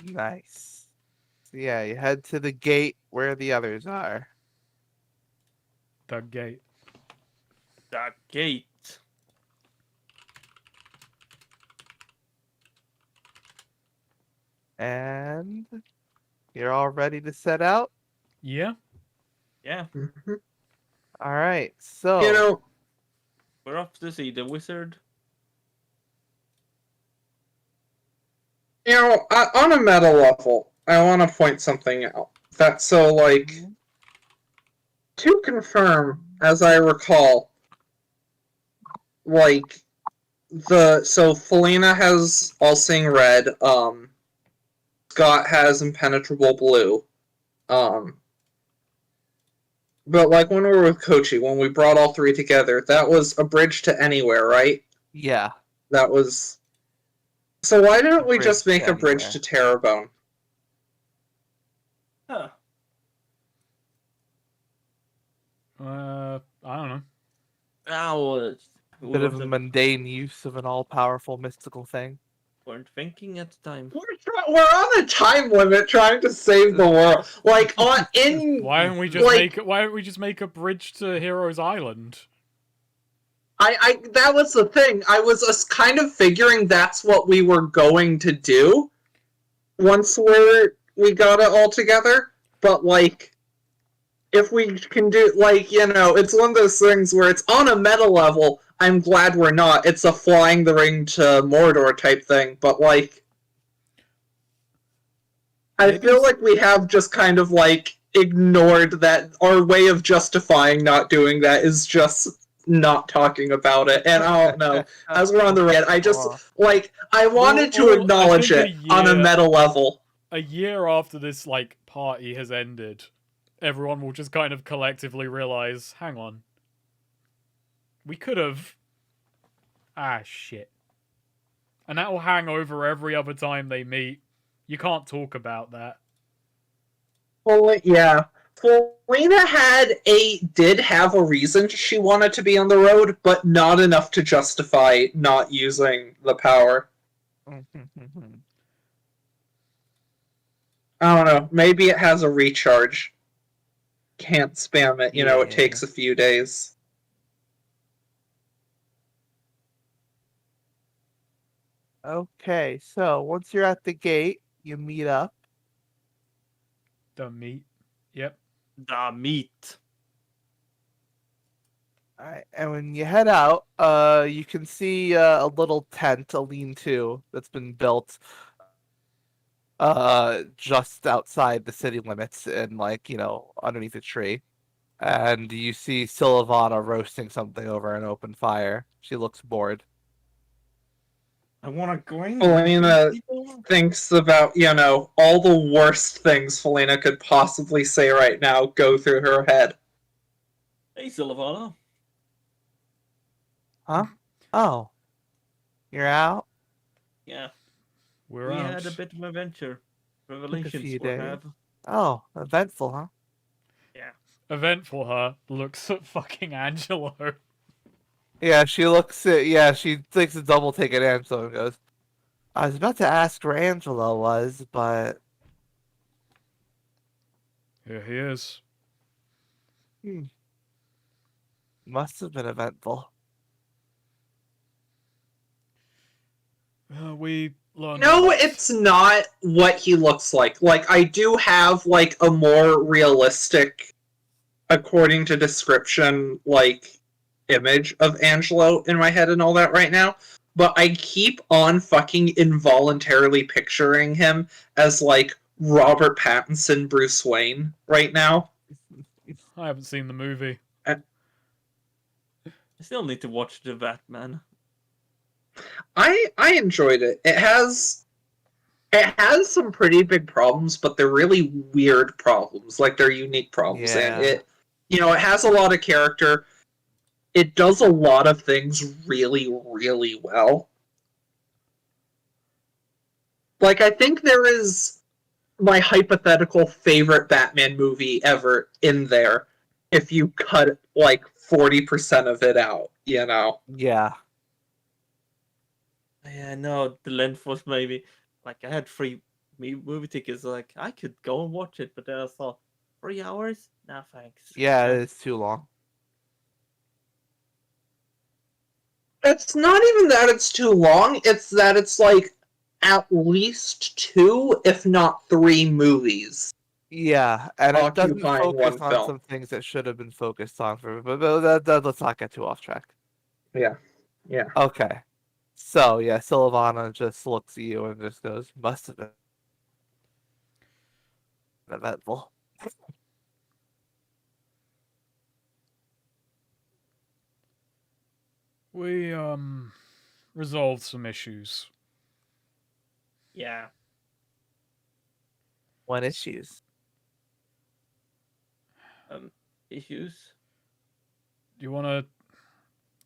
Nice. So yeah, you head to the gate where the others are. The gate. That gate. And you're all ready to set out? Yeah. Yeah, Mm-hmm. Alright, so we're off to see the wizard. On a meta level, I want to point something out. To confirm, as I recall, Felina has All Seeing Red, Scott has Impenetrable Blue, but when we were with Kochi, when we brought all three together, that was a bridge to anywhere, right? yeah. That was... So why didn't we just Bridge make to a bridge to Terrebone? Huh. I don't know. Oh, Bit of a mundane use of an all-powerful mystical thing. weren't thinking at the time. We're on a time limit trying to save the world. Why don't we just make a bridge to Heroes Island? That was the thing. I was kind of figuring that's what we were going to do once we got it all together. But if we can do it's one of those things where it's on a meta level. I'm glad we're not. It's a flying the ring to Mordor type thing. But I feel like we have just kind of ignored that. Our way of justifying not doing that is just not talking about it. And I don't know. As we're on the red, I just I wanted to acknowledge it on a meta level. A year after this party has ended, everyone will just kind of collectively realize, hang on. We could have... shit. And that will hang over every other time they meet. You can't talk about that. Well, yeah. Felina did have a reason she wanted to be on the road, but not enough to justify not using the power. I don't know. Maybe it has a recharge. Can't spam it. It takes a few days. Okay, so once you're at the gate, you meet up. The meat. Yep. The meat. Alright, and when you head out, you can see a little tent, a lean-to, that's been built just outside the city limits and underneath a tree. And you see Sylvana roasting something over an open fire. She looks bored. I want to go in. Felina thinks about, all the worst things Felina could possibly say right now go through her head. Hey, Sylvana. Huh? Oh. You're out? Yeah. We had a bit of an adventure. Revelations few we days. have. Oh, eventful, huh? Yeah. Eventful her looks at fucking Angelo. Yeah, she looks at, she takes a double take at Angelo and goes, I was about to ask where Angelo was, but... Here he is. Must have been eventful. We learned... No, it's not what he looks like. I do have, a more realistic, according to description, image of Angelo in my head and all that right now, but I keep on fucking involuntarily picturing him as Robert Pattinson Bruce Wayne right now. I haven't seen the movie. I still need to watch the Batman. I enjoyed it. It has some pretty big problems, but they're really weird problems. Like they're unique problems, and Yeah. it has a lot of character. It does a lot of things really, really well. Like I think there is my hypothetical favorite Batman movie ever in there if you cut like 40% of it out, you know? Yeah. Yeah, no, the length was maybe like I had free movie tickets. Like I could go and watch it, but then I thought 3 hours? Nah, thanks. Yeah, it's too long. It's not even that it's too long, it's that it's like at least 2, if not 3 movies. Yeah, and it doesn't Occupying focus one on film. some things that should have been focused on. Let's not get too off track. Yeah. Okay. So, yeah, Sylvana just looks at you and just goes, must have been eventful. We resolved some issues. Yeah. What issues? Issues. Do you want to?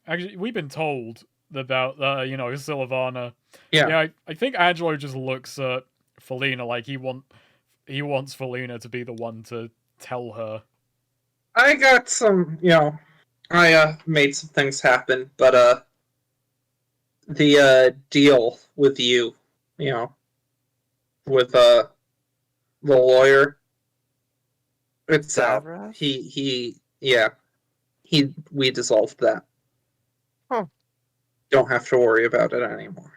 Actually, we've been told about Sylvana. Yeah. I think Angelo just looks at Felina like he wants Felina to be the one to tell her. I got some, I made some things happen, but the deal with you, with the lawyer itself, Davros? we dissolved that. Huh. Don't have to worry about it anymore.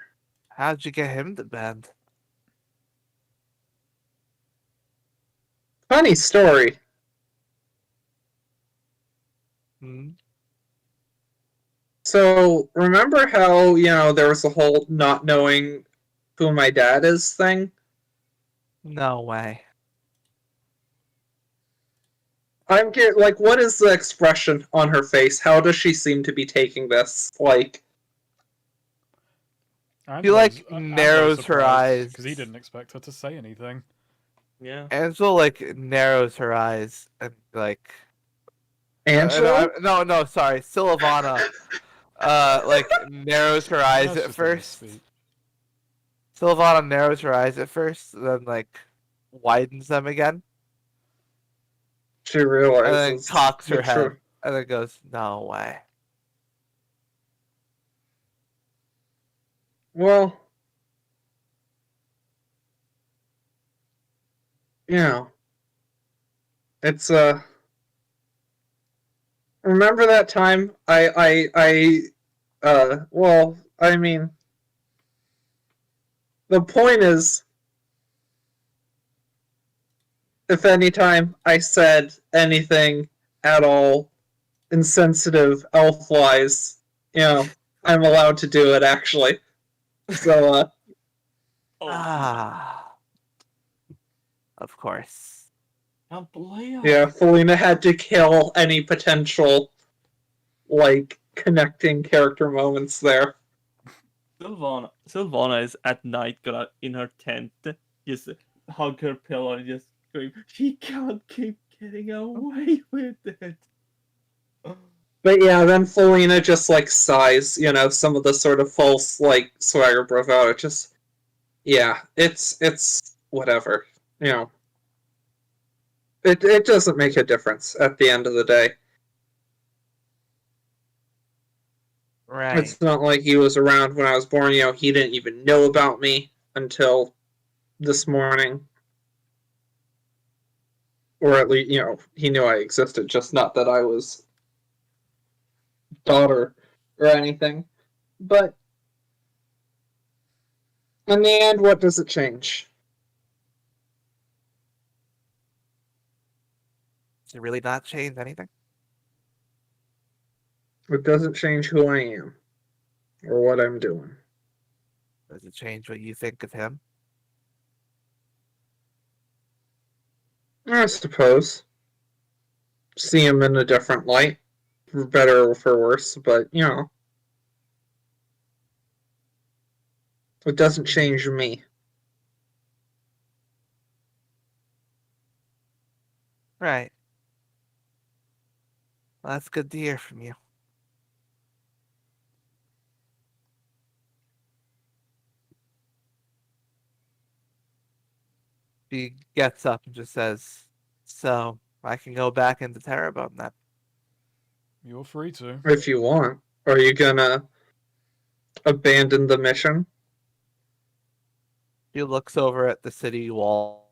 How'd you get him to bend? Funny story. Hmm? So, remember how, there was the whole not knowing who my dad is thing? No way. I'm like, what is the expression on her face? How does she seem to be taking this? Like, She, like, narrows her eyes. Because he didn't expect her to say anything. Yeah. Angela, like, narrows her eyes and, like... Angela? No, sorry. Sylvana, like, narrows her eyes That's at just a first. misspeak. Sylvana narrows her eyes at first, then, like, widens them again. She realizes. And then cocks her it's head. true. And then goes, no way. Well, it's remember that time well, I mean, the point is, if any time I said anything at all insensitive elf-wise, I'm allowed to do it, actually. So, Of course. Can't believe yeah, Felina had to kill any potential, like, connecting character moments there. Sylvana is at night in her tent, just hug her pillow and just scream, she can't keep getting away with it. But yeah, then Felina just, like, sighs, some of the sort of false, like, swagger bravado, just, yeah, it's whatever, It doesn't make a difference at the end of the day. Right. It's not like he was around when I was born, he didn't even know about me until this morning. Or at least, he knew I existed, just not that I was daughter or anything. But in the end, what does it change? Does it really not change anything? It doesn't change who I am or what I'm doing. Does it change what you think of him? I suppose. See him in a different light, for better or for worse, but, It doesn't change me. Right. Well, that's good to hear from you. She gets up and just says, "So I can go back into Terrebonne then." You're free to. If you want. Are you gonna abandon the mission? She looks over at the city walls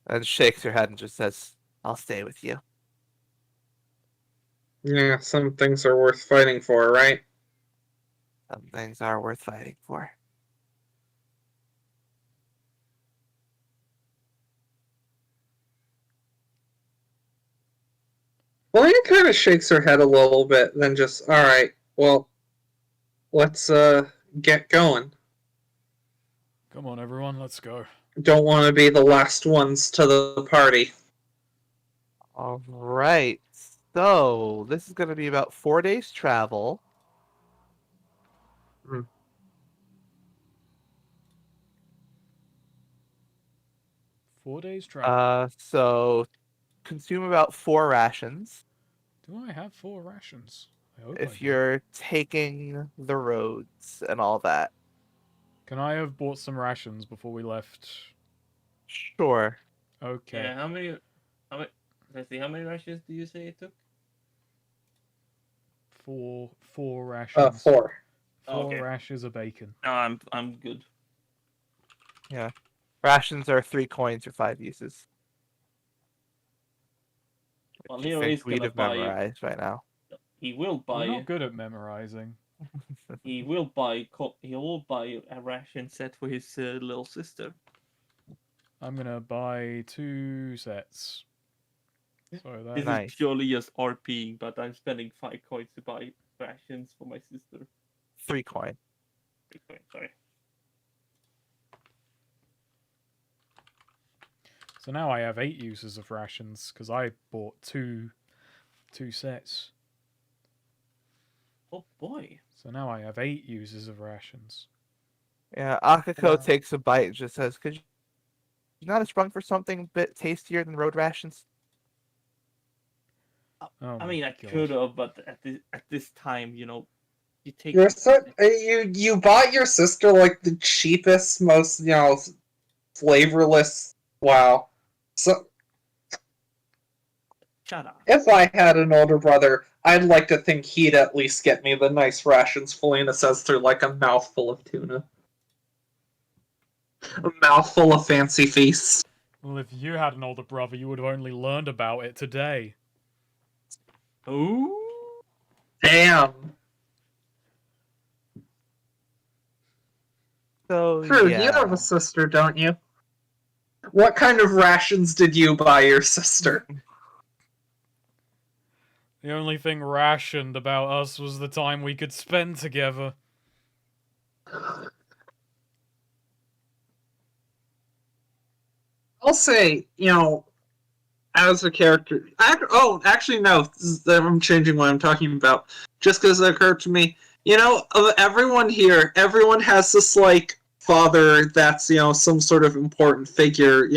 and shakes her head and just says, "I'll stay with you." Yeah, some things are worth fighting for, right? Some things are worth fighting for. Blaine kind of shakes her head a little bit, then just, alright, well, let's get going. Come on, everyone, let's go. Don't want to be the last ones to the party. All right. So this is going to be about 4 days travel. Hmm. 4 days travel. So consume about 4 rations Do I have 4 rations? I hope I if do. you're taking the roads and all that. Can I have bought some rations before we left? Sure. Okay. Yeah, how many? Let's see. How many rations do you say it took? Four rations. 4. 4 Okay. rashers of bacon. No, I'm good. Yeah. Rations are 3 coins or 5 uses. Well, Which you Leo think is we'd gonna have buy. memorized right now. He will We're buy. not good at memorizing. He will buy. He will buy a ration set for his little sister. I'm gonna buy 2 sets. So This that Nice. is purely just RPing, but I'm spending 5 coins to buy rations for my sister. 3 coin. 3 coins, sorry. So now I have 8 uses of rations because I bought two sets. Oh boy. So now I have 8 uses of rations. Yeah, Akiko Wow. takes a bite and just says, "Could you not have sprung for something a bit tastier than road rations?" Oh I my mean, I God. could have, but at this time, you take. You're so, you bought your sister like the cheapest, most flavorless. Wow. So Shut up. if I had an older brother, I'd like to think he'd at least get me the nice rations Felina says through like a mouthful of tuna. A mouthful of fancy feasts. Well, if you had an older brother, you would have only learned about it today. Ooh. Damn. So True, yeah. you have a sister, don't you? What kind of rations did you buy your sister? The only thing rationed about us was the time we could spend together. I'll say, as a character. Actually, no. I'm changing what I'm talking about. Just because it occurred to me, of everyone here, everyone has this, like, father that's, some sort of important figure,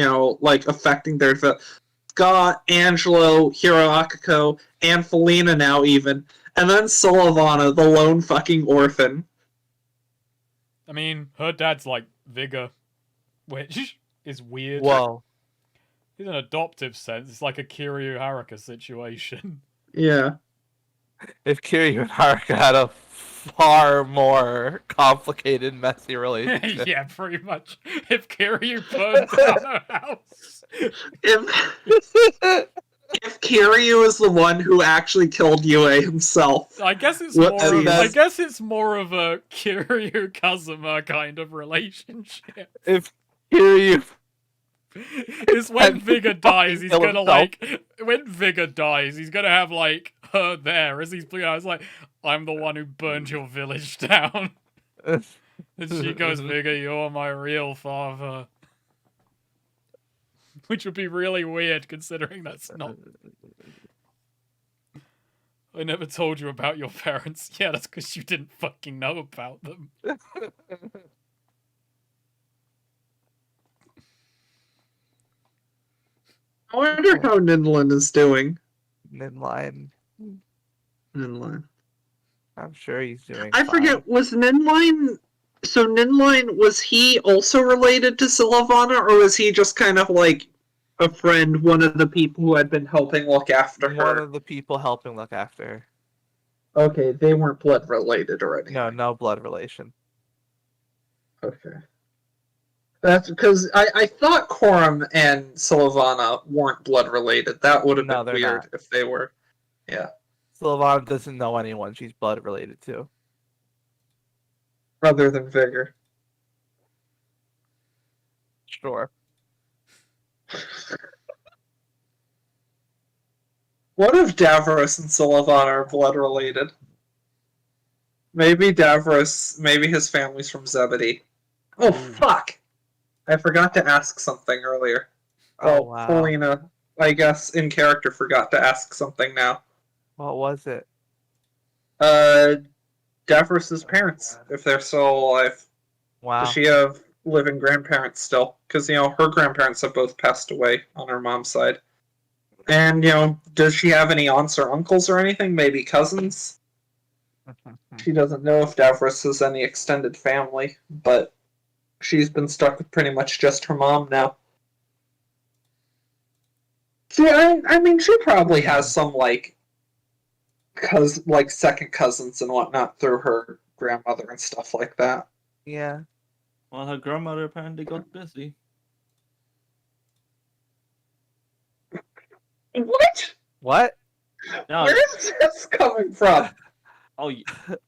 like, affecting their. Scott, Angelo, Hiro Akiko, and Felina now, even. And then Solavana, the lone fucking orphan. I mean, her dad's like Vigor, which is weird. Whoa. In an adoptive sense, it's like a Kiryu Haruka situation. Yeah. If Kiryu and Haruka had a far more complicated, messy relationship. Yeah, pretty much. If Kiryu burned down her house. If Kiryu is the one who actually killed Yue himself. I guess it's more of a Kiryu Kazuma kind of relationship. If Kiryu Is when Vigor dies, he's gonna when Vigor dies, he's gonna have like her there as he's I was like, I'm the one who burned your village down. And she goes, Vigor, you're my real father. Which would be really weird considering that's not. I never told you about your parents. Yeah, that's because you didn't fucking know about them. I wonder how Ninlin is doing. Ninline. Ninline. I'm sure he's doing I fine. forget, was Ninline... So Ninline, was he also related to Sylvana, or was he just kind of like a friend, one of the people who had been helping look after her? One of the people helping look after her. Okay, they weren't blood related or anything. No blood relation. Okay. That's because I thought Corum and Sylvana weren't blood related. That would have No, been they're weird not. if they were. Yeah. Sylvana doesn't know anyone she's blood related to. Other than Vigor. Sure. What if Davros and Sylvana are blood related? Maybe Davros, maybe his family's from Zebedee. Oh, fuck! I forgot to ask something earlier. Oh, wow. Felina, I guess, in character, forgot to ask something now. What was it? Davros' parents, if they're still alive. Wow. Does she have living grandparents still? Because, her grandparents have both passed away on her mom's side. And, does she have any aunts or uncles or anything? Maybe cousins? She doesn't know if Davros has any extended family, but she's been stuck with pretty much just her mom now. See, I mean, she probably has some, second cousins and whatnot through her grandmother and stuff like that. Yeah. Well, her grandmother apparently got busy. What? What? No, Where is this coming from?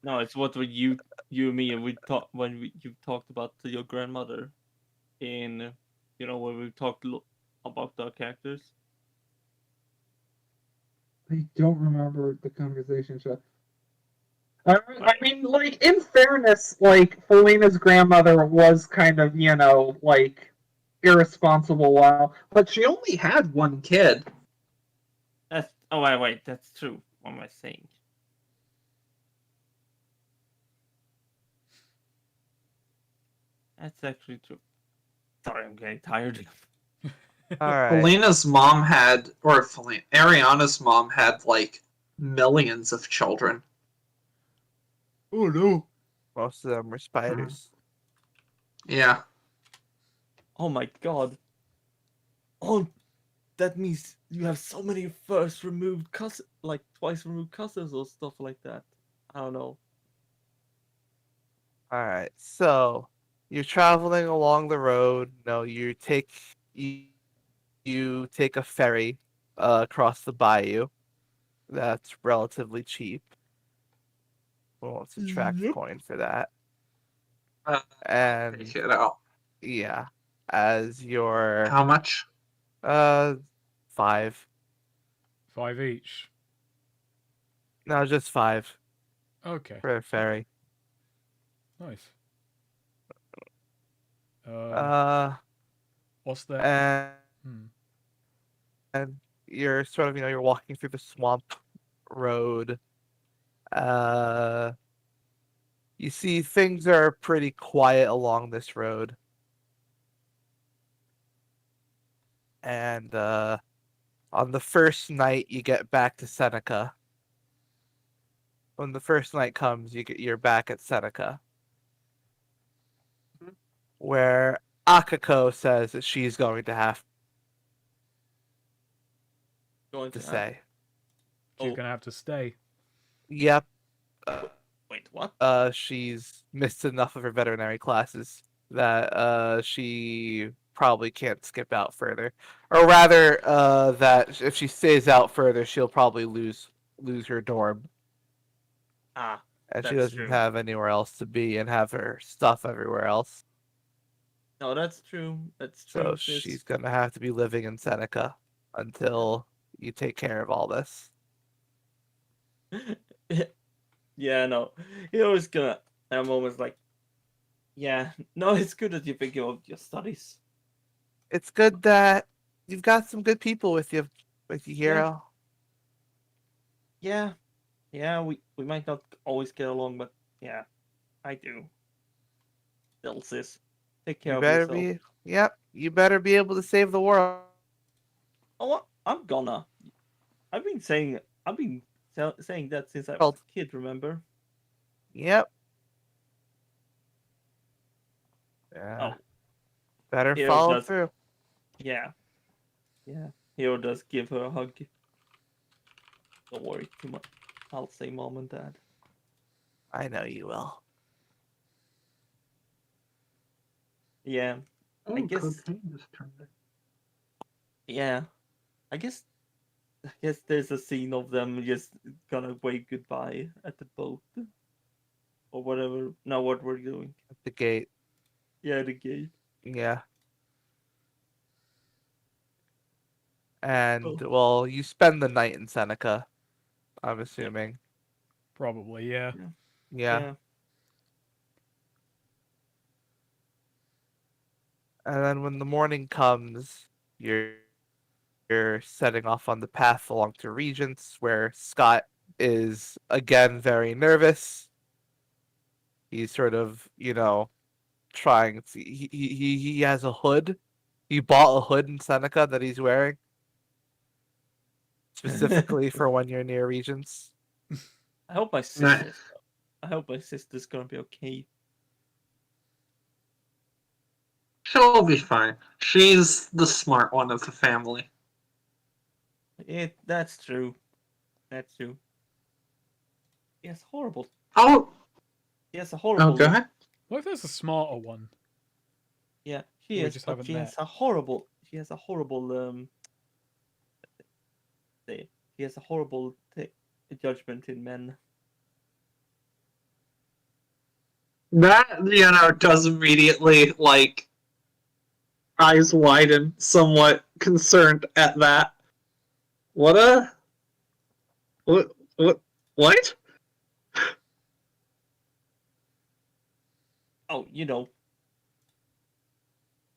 no, it's what you and me and we talked when you talked about your grandmother in when we talked about the characters. I don't remember the conversation. I mean, in fairness, Felina's grandmother was kind of, irresponsible while, but she only had one kid. Wait, that's true. What am I saying? That's actually true. Sorry, I'm getting tired. Alright. Felina's mom had, Ariana's mom had, millions of children. Oh no. Most of them were spiders. Yeah. Oh my god. Oh, that means you have so many first removed cousins, twice removed cousins or stuff like that. I don't know. Alright, so you're traveling along the road. You take a ferry across the bayou. That's relatively cheap. We'll subtract coin for that. And Take it out. yeah, as your How much? 5. 5 each. No, just 5 Okay. for a ferry. Nice. What's that? And you're sort of, you're walking through the swamp road. You see things are pretty quiet along this road. And on the first night you get back to Seneca. When the first night comes, you're back at Seneca. Where Akako says that she's going to have to stay. She's gonna have to stay. Yep. Wait, what? She's missed enough of her veterinary classes that she probably can't skip out further. Or rather, that if she stays out further, she'll probably lose her dorm. Ah, And she that's doesn't true. have anywhere else to be and have her stuff everywhere else. No, that's true. That's true. So she's gonna have to be living in Seneca until you take care of all this. Yeah, no. You're always gonna have moments like, yeah, no, it's good that you think of your studies. It's good that you've got some good people with you, Hero. Yeah. Yeah, we might not always get along, but yeah, I do. Still, sis, take care You of better yourself. be. Yep. You better be able to save the world. Oh, I'm gonna. I've been saying saying that since I was World. a kid. Remember? Yep. Yeah. Oh, Better Hero follow does. through. Yeah, yeah. Hero does give her a hug. Don't worry too much. I'll say mom and dad. I know you will. Yeah, I Oh, guess. cocaine just turned it. Yeah, I guess. I guess there's a scene of them just gonna wave goodbye at the boat or whatever. Now what we're doing? At the gate. Yeah, the gate. Yeah. And Oh, well, you spend the night in Seneca, I'm assuming. Probably, yeah. yeah, Yeah. yeah. And then when the morning comes, you're setting off on the path along to Regents, where Scott is again very nervous. He's sort of, trying to. He has a hood. He bought a hood in Seneca that he's wearing specifically for when you're near Regents. I hope my Nah. sister's. I hope my sister's gonna be okay. She'll be fine. She's the smart one of the family. That's true. That's true. Yes, horrible. Oh, She has a oh, horrible go look. ahead. What if there's a smarter one? Yeah, she We is, just but haven't she met. has a horrible. She has a horrible. She has a horrible judgment in men. That, does immediately, eyes widen, somewhat concerned at that. What a. What? What? Oh,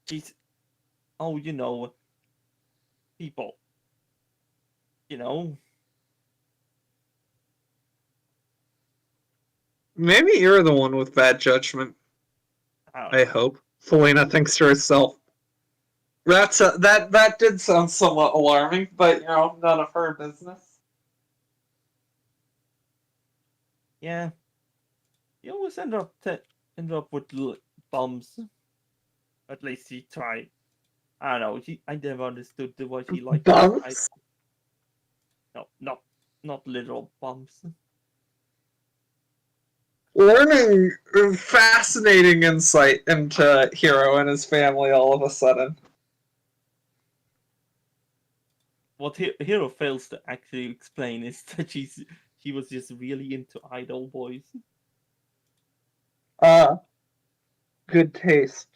she's. Oh, people. You know. Maybe you're the one with bad judgment. I don't I know. hope. Felina thinks to herself. That did sound somewhat alarming, but none of her business. Yeah, you always end up with bums. At least he tried. I don't know. I never understood why she liked this. Bumps. No, not literal bumps. Learning fascinating insight into Hero and his family all of a sudden. What Hero fails to actually explain is that she was just really into idol boys. Good taste.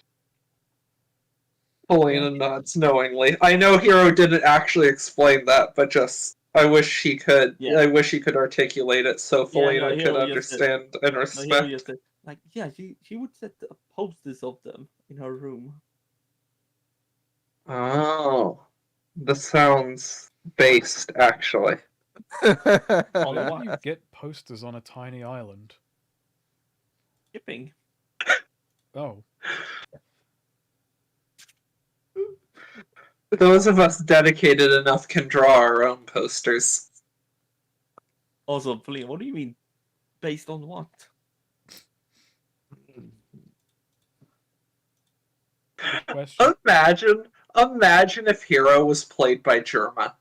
Yeah. Felina nods knowingly. I know Hero didn't actually explain that, but just I wish he could. Yeah. I wish he could articulate it so Yeah, no, Felina could Hero just said, understand and no, Hero respect. just said, like, yeah, she would set posters of them in her room. Oh, this sounds based, actually. On Where what? do you get posters on a tiny island? Shipping. Oh, Those of us dedicated enough can draw our own posters. Also, please, what do you mean? Based on what? good question. Imagine if Hero was played by Germa,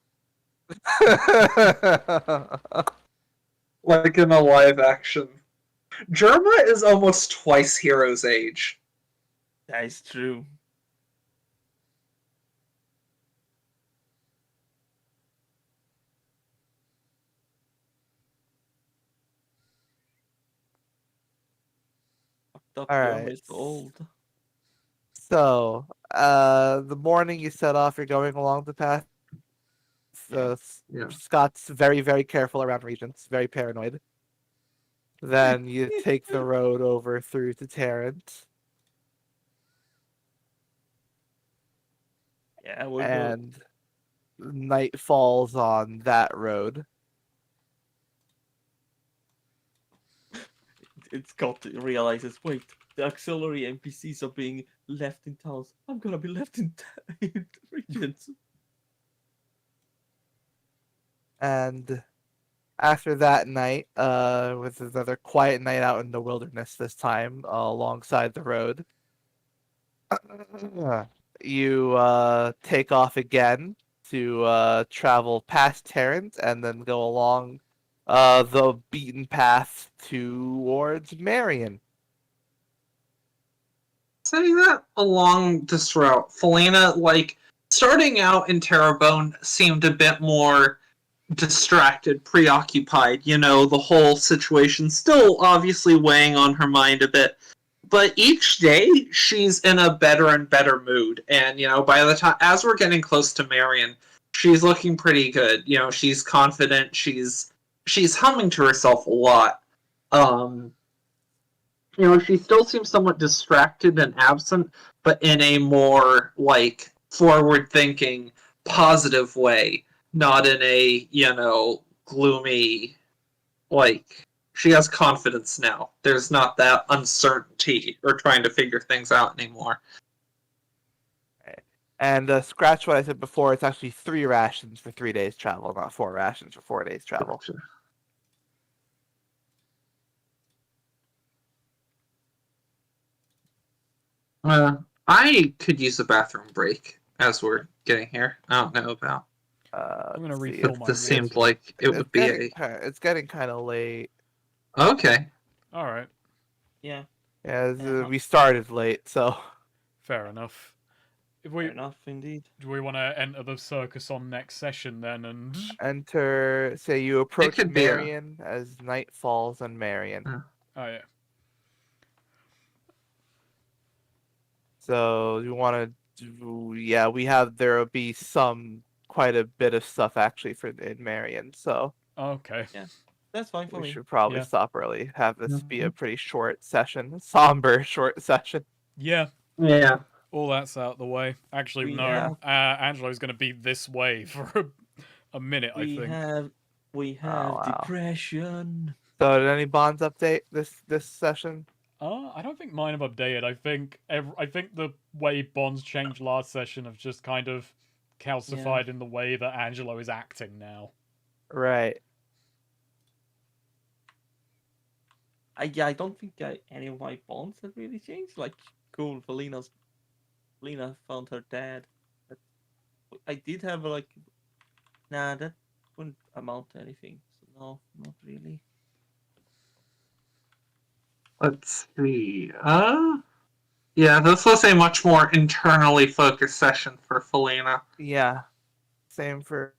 like in a live action. Germa is almost twice Hero's age. That is true. Fucked up All Germa right. is old. So, the morning you set off, you're going along the path. Yeah. Yeah. Scott's very, very careful around Regents, very paranoid. Then you take the road over through to Tarrant, Yeah, we're good. and night falls on that road. it's got to realizes, wait, the auxiliary NPCs are being left in towns. I'm gonna be left in regions. And after that night, with another quiet night out in the wilderness this time, alongside the road, you take off again to travel past Terrans and then go along the beaten path towards Marion. Saying that along this route, Felina, like, starting out in Terrebonne seemed a bit more distracted, preoccupied. You know, the whole situation still obviously weighing on her mind a bit. But each day, she's in a better and better mood. And, you know, by the time, as we're getting close to Marion, she's looking pretty good. You know, she's confident. She's humming to herself a lot. You know, she still seems somewhat distracted and absent, but in a more, like, forward-thinking, positive way. Not in a, you know, gloomy, like, she has confidence now. There's not that uncertainty or trying to figure things out anymore. And scratch what I said before, it's actually 3 rations for 3 days travel, not 4 rations for 4 days travel. Gotcha. I could use a bathroom break as we're getting here. I don't know about. I'm gonna Let's see. refill my This seemed like it would be It's getting kind of late. Okay. All right, Yeah, Yeah, Yeah. we started late, so fair enough. If fair we enough indeed. do we want to enter the circus on next session then, and enter. Say you approach could be a- Marion as night falls on Marion. oh yeah, So you want to do? Yeah, we have. There will be quite a bit of stuff actually for in Marion. So okay, That's fine for we me. should probably Yeah. stop early. Have this be a pretty short session, somber short session. yeah. Yeah. All that's out the way. Actually, We no. have- Angelo's going to be this way for a minute, I We think. have wow. depression. So did any bonds update this session? I don't think mine have updated. I think the way bonds changed last session have just kind of calcified in the way that Angelo is acting now. Right. I don't think any of my bonds have really changed. Like, cool, Felina found her dad. But I did have that wouldn't amount to anything. So no, not really. Let's see. Yeah, this was a much more internally focused session for Felina. Yeah. Same for.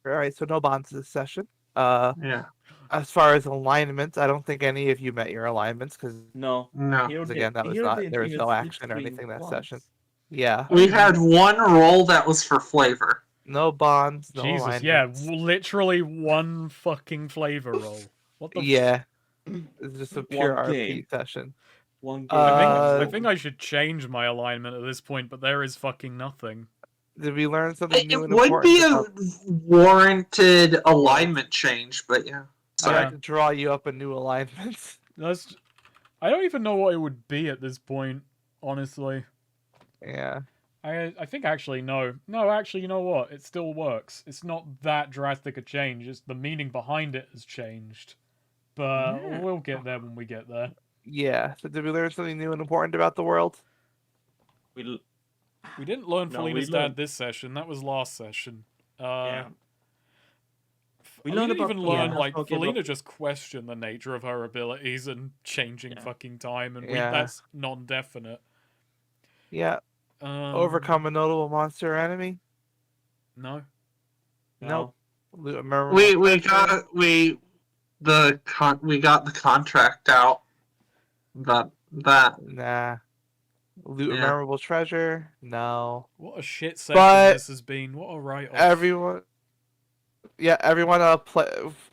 All right. So no bonds this session. Yeah. As far as alignments, I don't think any of you met your alignments because No. No. again that was not there was no action or anything that session. Yeah. We had one roll that was for flavor. No bonds. No Jesus, yeah, alignments. literally one fucking flavor roll. What the? Yeah. It's just a pure One RP game. session. One game. I think I should change my alignment at this point, but there is fucking nothing. Did we learn something new It and would important? be a about- warranted alignment change, but yeah. I Sorry. have to draw you up a new alignment. I don't even know what it would be at this point, honestly. Yeah. I think actually no. No, actually, you know what? It still works. It's not that drastic a change. It's the meaning behind it has changed. But Yeah. we'll get there when we get there. Yeah. So did we learn something new and important about the world? We didn't learn No, Felina's we dad learned- this session. That was last session. yeah. We We learned didn't even about learn, Felina's like, Pokemon. Felina just questioned the nature of her abilities and changing Yeah. fucking time, and Yeah. that's non-definite. Yeah. Um, Overcome a notable monster or enemy? No. Nope. Remember We got the contract out. But that Nah. Loot a Yeah. memorable treasure? No. What a shit session But this has been. What a write-off. Everyone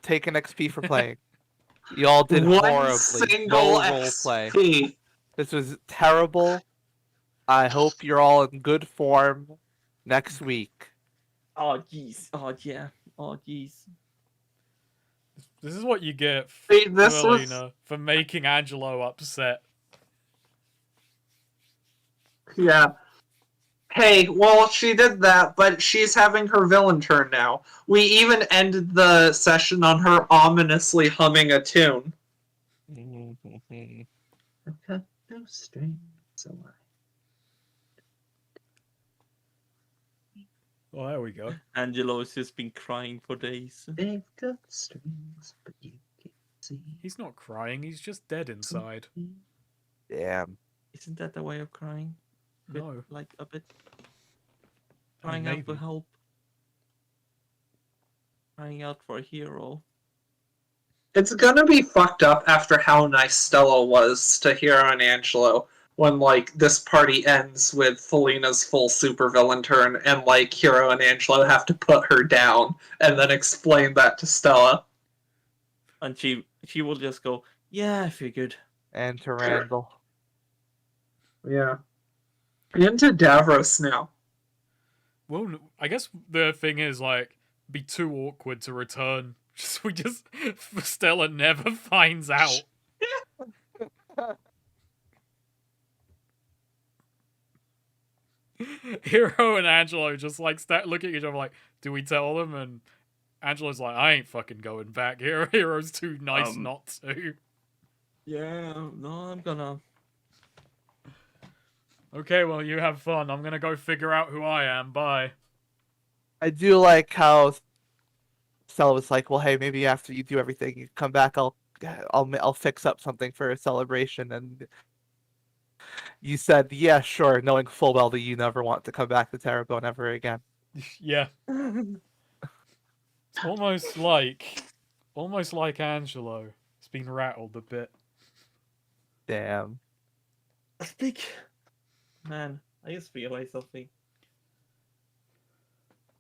take an XP for playing. Y'all did one horribly. single No role play. XP. This was terrible. I hope you're all in good form next week. Oh jeez. Oh yeah. Oh jeez. This is what you get, this Melina, for making Angelo upset. Yeah. Hey, well, she did that, but she's having her villain turn now. We even ended the session on her ominously humming a tune. I've got no strings, so Well, there we go. Angelo has just been crying for days. They've got strings, but you can't see. He's not crying, he's just dead inside. Damn. Isn't that the way of crying? No. Like a bit. I mean, Crying out for maybe. help. Crying out for a hero. It's gonna be fucked up after how nice Stella was to Hero and Angelo when, like, this party ends with Felina's full supervillain turn and, like, Hero and Angelo have to put her down and then explain that to Stella. And she will just go, yeah, I figured. And to Randall. Yeah. Into Davros now. Well, I guess the thing is, like, be too awkward to return. Stella never finds out. Hero and Angelo just like look at each other like, do we tell them? And Angelo's like, I ain't fucking going back. Hero's too nice not to. Yeah, no, I'm gonna. Okay, well, you have fun. I'm gonna go figure out who I am. Bye. I do like how Stella was like, well, hey, maybe after you do everything, you come back, I'll fix up something for a celebration. And you said, yeah, sure, knowing full well that you never want to come back to Terrebonne ever again. Yeah. It's almost like Angelo. It's been rattled a bit. Damn. Man, I just realized something.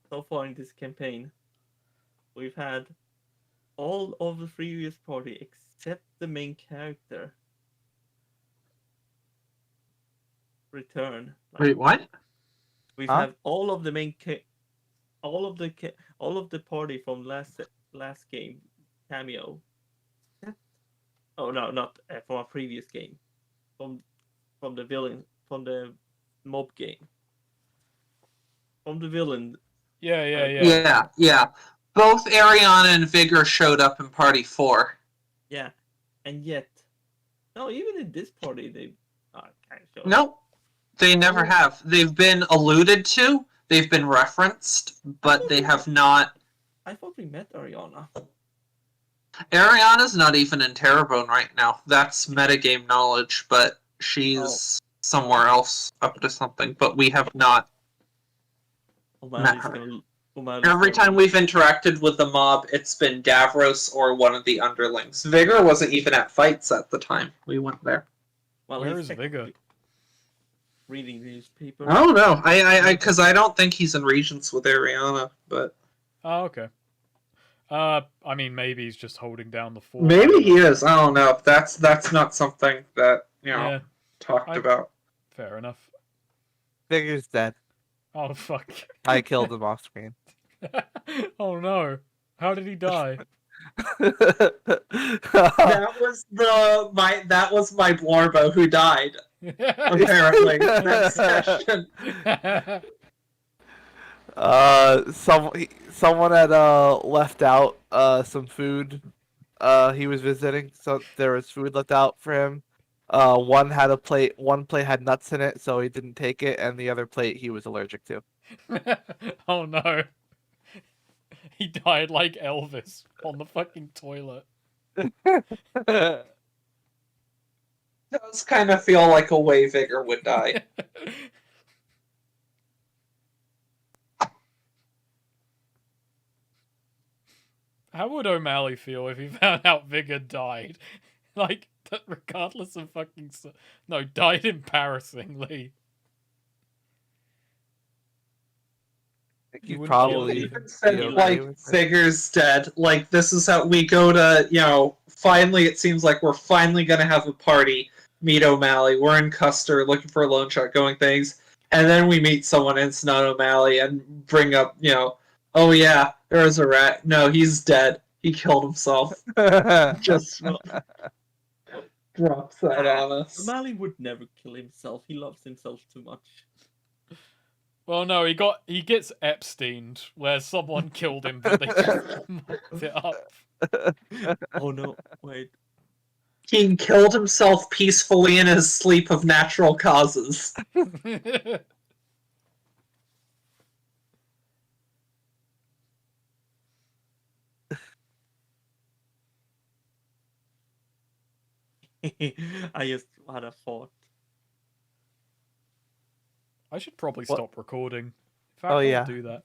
So far in this campaign, we've had all of the previous party except the main character return. Wait, what? We've Huh? had all of the main all of the party from last game cameo. Oh no, not from our previous game. From the villain, from the mob game. From the villain. Yeah. Both Ariana and Vigor showed up in Party 4. Yeah, and yet, no, even in this party they kind of showed. Nope, they never have. They've been alluded to, they've been referenced, but they have not. I thought we met Ariana. Ariana's not even in Terrebonne right now. That's metagame knowledge, but she's somewhere else up to something. But we have not met her. Every time we've interacted with the mob, it's been Davros or one of the underlings. Vigor wasn't even at fights at the time we went there. Well, Where is Vigor? Reading these people. I don't know. Because I don't think he's in Regents with Ariana, but. Oh, okay. I mean, maybe he's just holding down the fort. Maybe he is. I don't know. That's not something that talked about. Fair enough. Vigor's dead. Oh fuck! I killed him off screen. Oh no! How did he die? That was my Blorbo who died. Apparently, next session. Someone had left out some food. He was visiting, so there was food left out for him. One plate had nuts in it, so he didn't take it, and the other plate he was allergic to. Oh no! He died like Elvis on the fucking toilet. Does kind of feel like a way Vigor would die. How would O'Malley feel if he found out Vigor died? Like, regardless of fucking... No, died embarrassingly. You wouldn't probably feel Said, like, Vigor's dead. Like, this is how we go to, finally it seems like we're finally gonna have a party, meet O'Malley, we're in Custer looking for a loan shark, going things, and then we meet someone and it's not O'Malley and bring up, oh yeah, there was a rat. No, he's dead. He killed himself. Just No, drops that on us. O'Malley would never kill himself. He loves himself too much. Well, no, he gets Epsteined, where someone killed him, but they just mocked it up. Oh no, wait. He killed himself peacefully in his sleep of natural causes. I just had a thought. I should probably What? stop recording. In fact, Oh, I'll yeah. do that.